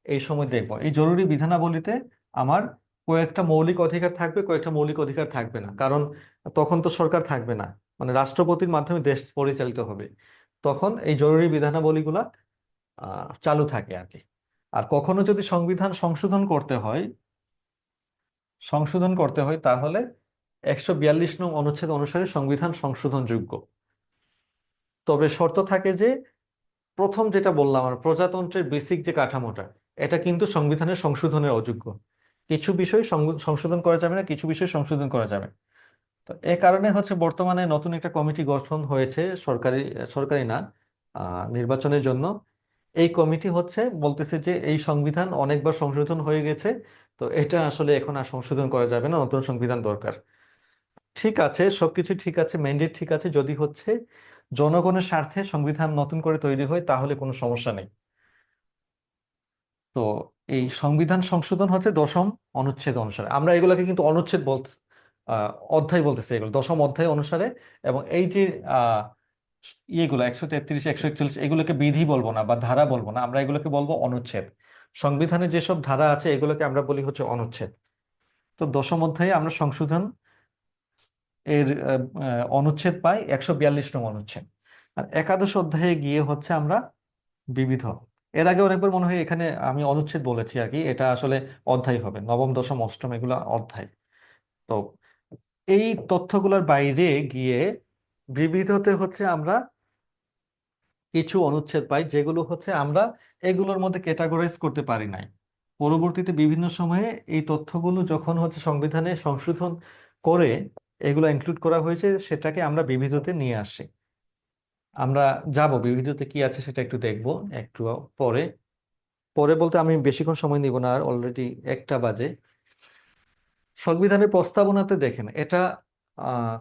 এই সময় দেখব। এই জরুরি বিধানাবলীতে আমার কয়েকটা মৌলিক অধিকার থাকবে, কয়েকটা মৌলিক অধিকার থাকবে না, কারণ তখন তো সরকার থাকবে না, মানে রাষ্ট্রপতির মাধ্যমে দেশ পরিচালিত হবে। তখন এই জরুরি বিধানাবলীগুলা চালু থাকে আর কি। আর কখনো যদি সংবিধান সংশোধন করতে হয় তাহলে 142 নং অনুচ্ছেদ অনুসারে সংবিধান সংশোধনযোগ্য। তবে শর্ত থাকে যে প্রথম যেটা বললাম আর প্রজাতন্ত্রের বেসিক যে কাঠামোটা, এটা কিন্তু সংবিধানের সংশোধনের অযোগ্য। কিছু বিষয় সংশোধন করা যাবে না, কিছু বিষয় সংশোধন করা যাবে। তো এ কারণে হচ্ছে বর্তমানে নতুন একটা কমিটি গঠন হয়েছে, সরকারি সরকারি না, নির্বাচনের জন্য। এই কমিটি হচ্ছে বলতেছে যে এই সংবিধান অনেকবার সংশোধন হয়ে গেছে, তো এটা আসলে এখন আর সংশোধন করা যাবে না, নতুন সংবিধান দরকার। ঠিক আছে, সবকিছু ঠিক আছে, ম্যান্ডেট ঠিক আছে, যদি হচ্ছে জনগণের স্বার্থে সংবিধান নতুন করে তৈরি হয় তাহলে কোনো সমস্যা নেই। তো এই সংবিধান সংশোধন হচ্ছে দশম অনুচ্ছেদ অনুসারে। আমরা এগুলোকে কিন্তু অনুচ্ছেদ আহ, অধ্যায় বলতেছি, এগুলো দশম অধ্যায় অনুসারে। এবং এই যে আহ, ইয়েগুলো 133 141 এগুলোকে বিধি বলবো না বা ধারা বলবো না, আমরা এগুলোকে বলবো অনুচ্ছেদ। সংবিধানে যেসব ধারা আছে এগুলোকে আমরা বলি হচ্ছে অনুচ্ছেদ। তো দশম অধ্যায়ে আমরা সংশোধন এর অনুচ্ছেদ পাই 142 নং অনুচ্ছেদ। আর একাদশ অধ্যায়ে গিয়ে হচ্ছে আমরা বিবিধ। এর আগে অনেকবার মনে হয় এখানে আমি অনুচ্ছেদ বলেছি আর কি, এটা আসলে অধ্যায় হবে, নবম দশম অষ্টম এগুলো অধ্যায়। তো এই তথ্যগুলোর বাইরে গিয়ে বিবিধতে হচ্ছে আমরা কিছু অনুচ্ছেদ পাই যেগুলো হচ্ছে আমরা এগুলোর মধ্যে ক্যাটাগরাইজ করতে পারি নাই। পরবর্তীতে বিভিন্ন সময়ে এই তথ্যগুলো যখন হচ্ছে সংবিধানে সংশোধন করে এগুলো ইনক্লুড করা হয়েছে, সেটাকে আমরা বিবিধতে নিয়ে আসি। আমরা যাব বিবিধতে কি আছে সেটা একটু দেখব একটু পরে। পরে বলতে আমি বেশিক্ষণ সময় নিব না, আর অলরেডি 1টা বাজে। সংবিধানের প্রস্তাবনাতে দেখেন এটা আহ,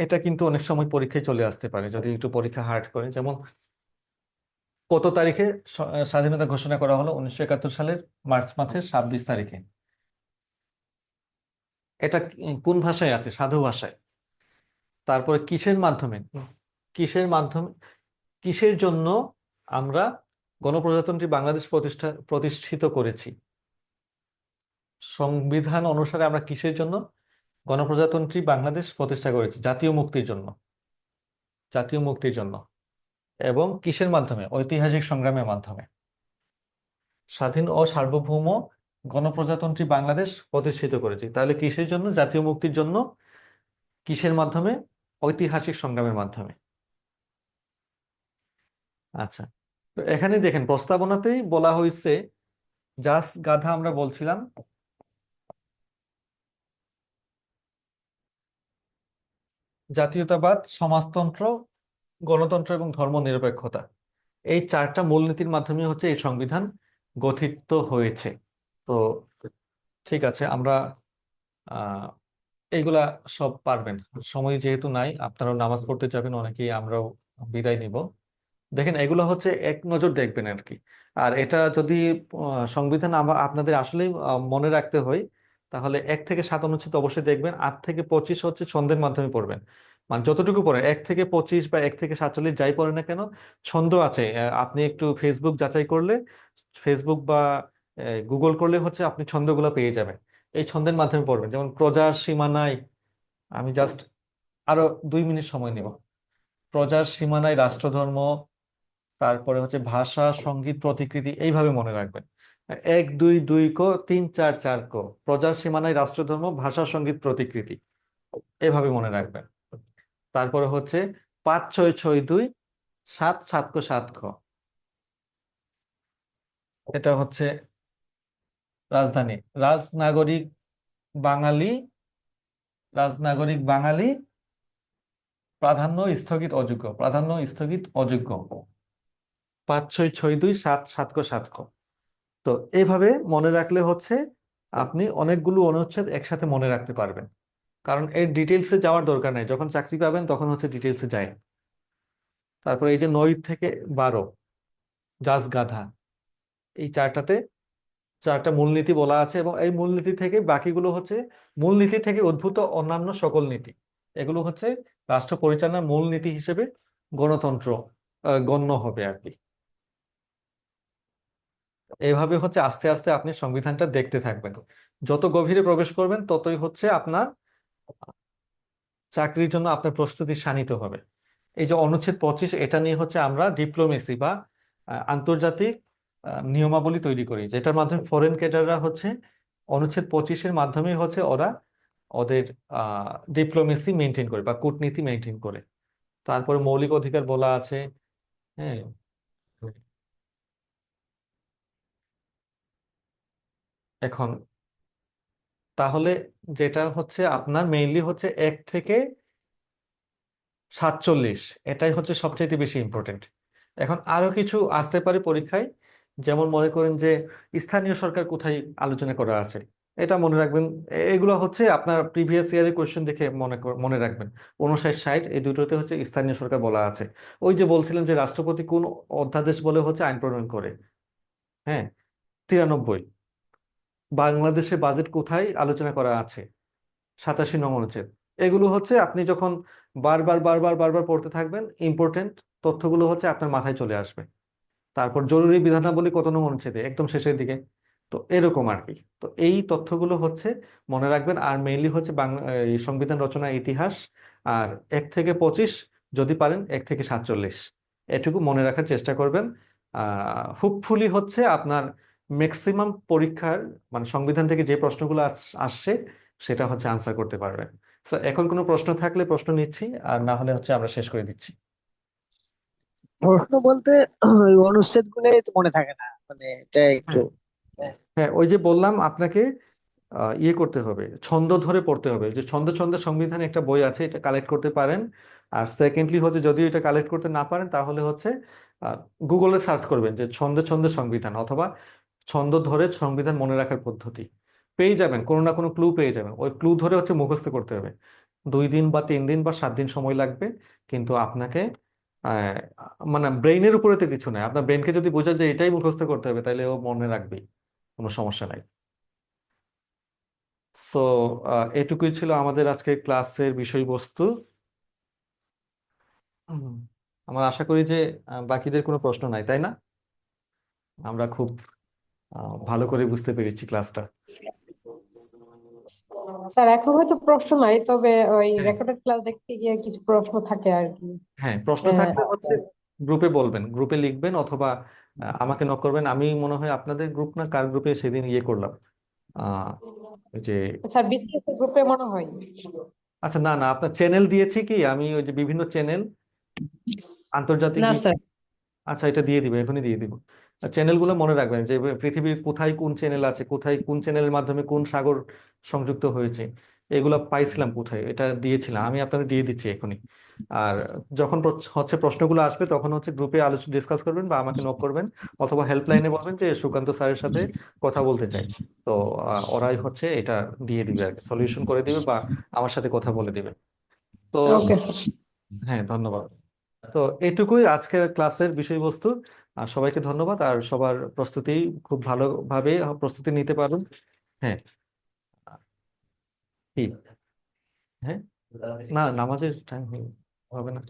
এটা কিন্তু অনেক সময় পরীক্ষায় চলে আসতে পারে যদি একটু পরীক্ষা হার্ড করে। যেমন কত তারিখে স্বাধীনতা ঘোষণা করা হলো? 1971 সালের মার্চ মাসের 26 তারিখে। এটা কোন ভাষায় আছে? সাধু ভাষায়। তারপরে কিসের মাধ্যমে, কিসের মাধ্যমে, কিসের জন্য আমরা গণপ্রজাতন্ত্রী বাংলাদেশ প্রতিষ্ঠিত করেছি? সংবিধান অনুসারে আমরা কিসের জন্য গণপ্রজাতন্ত্রী বাংলাদেশ প্রতিষ্ঠা করেছি? জাতীয় মুক্তির জন্য। জাতীয় মুক্তির জন্য। এবং কিসের মাধ্যমে? ঐতিহাসিক সংগ্রামের মাধ্যমে। স্বাধীন ও সার্বভৌম গণপ্রজাতন্ত্রী বাংলাদেশ প্রতিষ্ঠিত করেছি, তাহলে কিসের জন্য? জাতীয় মুক্তির জন্য। কিসের মাধ্যমে? ঐতিহাসিক সংগ্রামের মাধ্যমে। আচ্ছা, তো এখানে দেখেন প্রস্তাবনাতেই বলা হয়েছে, জাস গাধা আমরা বলছিলাম, জাতীয়তাবাদ, সমাজতন্ত্র, গণতন্ত্র এবং ধর্মনিরপেক্ষতা, এই 4টা মূলনীতির মাধ্যমে হচ্ছে এই সংবিধান গঠিত হয়েছে। তো ঠিক আছে, আমরা আহ এইগুলা সব পারবেন। সময় যেহেতু নাই, আপনারাও নামাজ পড়তে যাবেন অনেকেই, আমরাও বিদায় নিব। দেখেন এগুলো হচ্ছে এক নজর দেখবেন আর কি। আর এটা যদি সংবিধান আপনাদের আসলে মনে রাখতে হয়, তাহলে 1 থেকে 7 অনুচ্ছেদ অবশ্যই দেখবেন। 8 থেকে 25 হচ্ছে ছন্দের মাধ্যমে পড়বেন। মানে যতটুকু পড়েন, 1 থেকে 25 বা 1 থেকে 47 যাই পড়েন না কেন, ছন্দ আছে। আপনি একটু ফেসবুক যাচাই করলে, ফেসবুক বা গুগল করলে হচ্ছে আপনি ছন্দগুলো পেয়ে যাবেন। এই ছন্দের মাধ্যমে পড়বেন। যেমন প্রজার সীমানায়, আমি জাস্ট আরো 2 মিনিট সময় নিব। প্রজার সীমানায় রাষ্ট্রধর্ম, তারপরে হচ্ছে ভাষা, সঙ্গীত, প্রতিকৃতি, এইভাবে মনে রাখবেন। 1 2 2 ক, 3 4 4 ক, প্রজার সীমানায় রাষ্ট্রধর্ম, ভাষা, সঙ্গীত, প্রতিকৃতি, এভাবে মনে রাখবেন। তারপরে হচ্ছে 5 6 6 2, 7 7 ক 7 খ, এটা হচ্ছে রাজধানী। রাজনাগরিক বাঙালি, রাজনাগরিক বাঙালি, প্রাধান্য স্থগিত অযোগ্য, প্রাধান্য স্থগিত অযোগ্য। 5 6 6 2, 7 7 ক 7 খ। তো এইভাবে মনে রাখলে হচ্ছে আপনি অনেকগুলো অনুচ্ছেদ একসাথে মনে রাখতে পারবেন। কারণ এর ডিটেলসে যাওয়ার দরকার নাই, যখন চাকরি পাবেন তখন হচ্ছে ডিটেলসে যায়। তারপরে এই যে 9 থেকে 12, জাজ গাধা, এই 4টাতে 4টা মূলনীতি বলা আছে, এবং এই মূলনীতি থেকে বাকিগুলো হচ্ছে মূলনীতি থেকে উদ্ভূত অন্যান্য সকল নীতি। এগুলো হচ্ছে রাষ্ট্র পরিচালনার মূলনীতি হিসেবে গণতন্ত্র গণ্য হবে আর কি। এইভাবে হচ্ছে আস্তে আস্তে আপনি সংবিধানটা দেখতে থাকবেন। যত গভীরে প্রবেশ করবেন ততই হচ্ছে আপনার চাকরির জন্য আপনার প্রস্তুতি শানিত হবে। এই যে অনুচ্ছেদ 25, এটা নিয়ে হচ্ছে আমরা ডিপ্লোমেসি বা আন্তর্জাতিক নিয়মাবলী তৈরি করি, যেটার মাধ্যমে ফরেন ক্যাডাররা হচ্ছে অনুচ্ছেদ 25-এর মাধ্যমে হচ্ছে ওরা ওদের ডিপ্লোমেসি মেনটেন করে বা কূটনীতি মেনটেন করে। তারপরে মৌলিক অধিকার বলা আছে। হ্যাঁ, এখন তাহলে যেটা হচ্ছে আপনার মেইনলি হচ্ছে 1 থেকে 47, এটাই হচ্ছে সবচেয়ে বেশি ইম্পর্টেন্ট। এখন আরো কিছু আসতে পারে পরীক্ষায়, যেমন মনে করেন যে স্থানীয় সরকার কোথায় আলোচনা করা আছে, এটা মনে রাখবেন। এগুলো হচ্ছে আপনার প্রিভিয়াস ইয়ারের কোয়েশ্চেন দেখে মনে রাখবেন। 59 60 এই দুটোতে হচ্ছে স্থানীয় সরকার বলা আছে। ওই যে বলছিলাম যে রাষ্ট্রপতি কোন অধ্যাদেশ বলে হচ্ছে আইন প্রণয়ন করে, হ্যাঁ, 93। বাংলাদেশের বাজেট কোথায় আলোচনা করা আছে, 87 নং অনুচ্ছেদ। এগুলো হচ্ছে আপনি যখন বারবার বারবার বারবার পড়তে থাকবেন, ইম্পর্টেন্ট তথ্যগুলো হচ্ছে আপনার মাথায় চলে আসবে। তারপর জরুরি বিধানাবলী কত নং অনুচ্ছেদে, একদম শেষের দিকে। তো এরকম আর কি। তো এই তথ্যগুলো হচ্ছে মনে রাখবেন। আর মেইনলি হচ্ছে বাংলা এই সংবিধান রচনা ইতিহাস, আর 1 থেকে 25, যদি পারেন 1 থেকে 47, এটুকু মনে রাখার চেষ্টা করবেন। হোপফুলি হচ্ছে আপনার ম্যাক্সিমাম পরীক্ষার মানে সংবিধান থেকে যে প্রশ্নগুলো আসছে সেটা হচ্ছে আনসার করতে পারবেন। তো এখন কোনো প্রশ্ন থাকলে প্রশ্ন নিচ্ছি, আর না হলে হচ্ছে আমরা শেষ করে দিচ্ছি। প্রশ্ন বলতে ওই অনুচ্ছেদ গুলোই তো মনে থাকে না, মানে এটা একটু। হ্যাঁ, হ্যাঁ, ওই যে বললাম আপনাকে ইয়ে করতে হবে, ছন্দ ধরে পড়তে হবে। যে ছন্দ ছন্দের সংবিধান একটা বই আছে, এটা কালেক্ট করতে পারেন। আর সেকেন্ডলি হচ্ছে যদি এটা কালেক্ট করতে না পারেন তাহলে হচ্ছে গুগলে সার্চ করবেন যে ছন্দে ছন্দে সংবিধান, অথবা ছন্দ ধরে সংবিধান মনে রাখার পদ্ধতি। পেয়ে যাবেন, কোনো না কোনো ক্লু পেয়ে যাবেন। ওই ক্লু ধরে হচ্ছে মুখস্থ করতে হবে। 2 দিন বা 3 দিন বা 7 দিন সময় লাগবে। কিন্তু আপনাকে আহ, মানে ব্রেইনের উপরে তো কিছু নাই, আপনার ব্রেনকে যদি বোঝা যায় এটাই মুখস্থ করতে হবে, তাহলে ও মনে রাখবেই, কোনো সমস্যা নাই। সো এটুকুই ছিল আমাদের আজকের ক্লাসের বিষয়বস্তু। হুম, আমার আশা করি যে বাকিদের কোনো প্রশ্ন নাই, তাই না? আমরা খুব ভালো করে বুঝতে পেরেছি ক্লাসটা। স্যার এখন হয়তো প্রশ্ন নাই, তবে ওই হ্যাঁ, রেকর্ডেড ক্লাস দেখতে গিয়ে কিছু প্রশ্ন থাকে আর কি। হ্যাঁ, প্রশ্ন আহ, থাকলে হচ্ছে গ্রুপে বলবেন, গ্রুপে লিখবেন, অথবা আমাকে নক করবেন। আমি মনে হয় আপনাদের গ্রুপ না কার গ্রুপে সেদিন ইয়ে করলাম, আহ ওই যে, স্যার বিসিএস গ্রুপে মনে হয়। আচ্ছা, না না, আপনার চ্যানেল দিয়েছি কি আমি, ওই যে বিভিন্ন চ্যানেল, আন্তর্জাতিক না স্যার। আচ্ছা, এটা দিয়ে দিব, এখনই দিয়ে দিব। চ্যানেলগুলো মনে রাখবেন যে পৃথিবীর কোথায় কোন চ্যানেল আছে, কোথায় কোন চ্যানেলের মাধ্যমে কোন সাগর সংযুক্ত হয়েছে, এগুলো পাইছিলাম কোথায়, এটা দিয়েছিলাম আমি, আপনাদের দিয়ে দিচ্ছি এখনই। আর যখন হচ্ছে প্রশ্নগুলো আসবে তখন হচ্ছে গ্রুপে আলোচনা ডিসকাস করবেন বা আমাকে নক করবেন, অথবা হেল্পলাইনে বলবেন যে সুকান্ত স্যারের সাথে কথা বলতে চাই। তো ওরাই হচ্ছে এটা দিয়ে দিবে আর কি, সলিউশন করে দিবে বা আমার সাথে কথা বলে দিবে। তো ওকে স্যার। হ্যাঁ, ধন্যবাদ। তো এইটুকুই আজকের ক্লাসের বিষয়বস্তু। আর সবাইকে ধন্যবাদ, আর সবার প্রস্তুতি খুব ভালোভাবে প্রস্তুতি নিতে পারুন। হ্যাঁ, কি, হ্যাঁ, না, নামাজের টাইম হবে না।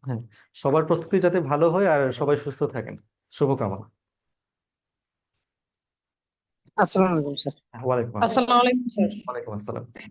হ্যাঁ, সবার প্রস্তুতি যাতে ভালো হয় আর সবাই সুস্থ থাকেন, শুভকামনা। আসসালামু আলাইকুম স্যার। ওয়ালাইকুম আসসালাম। আসসালামু আলাইকুম স্যার। ওয়ালাইকুম আসসালাম।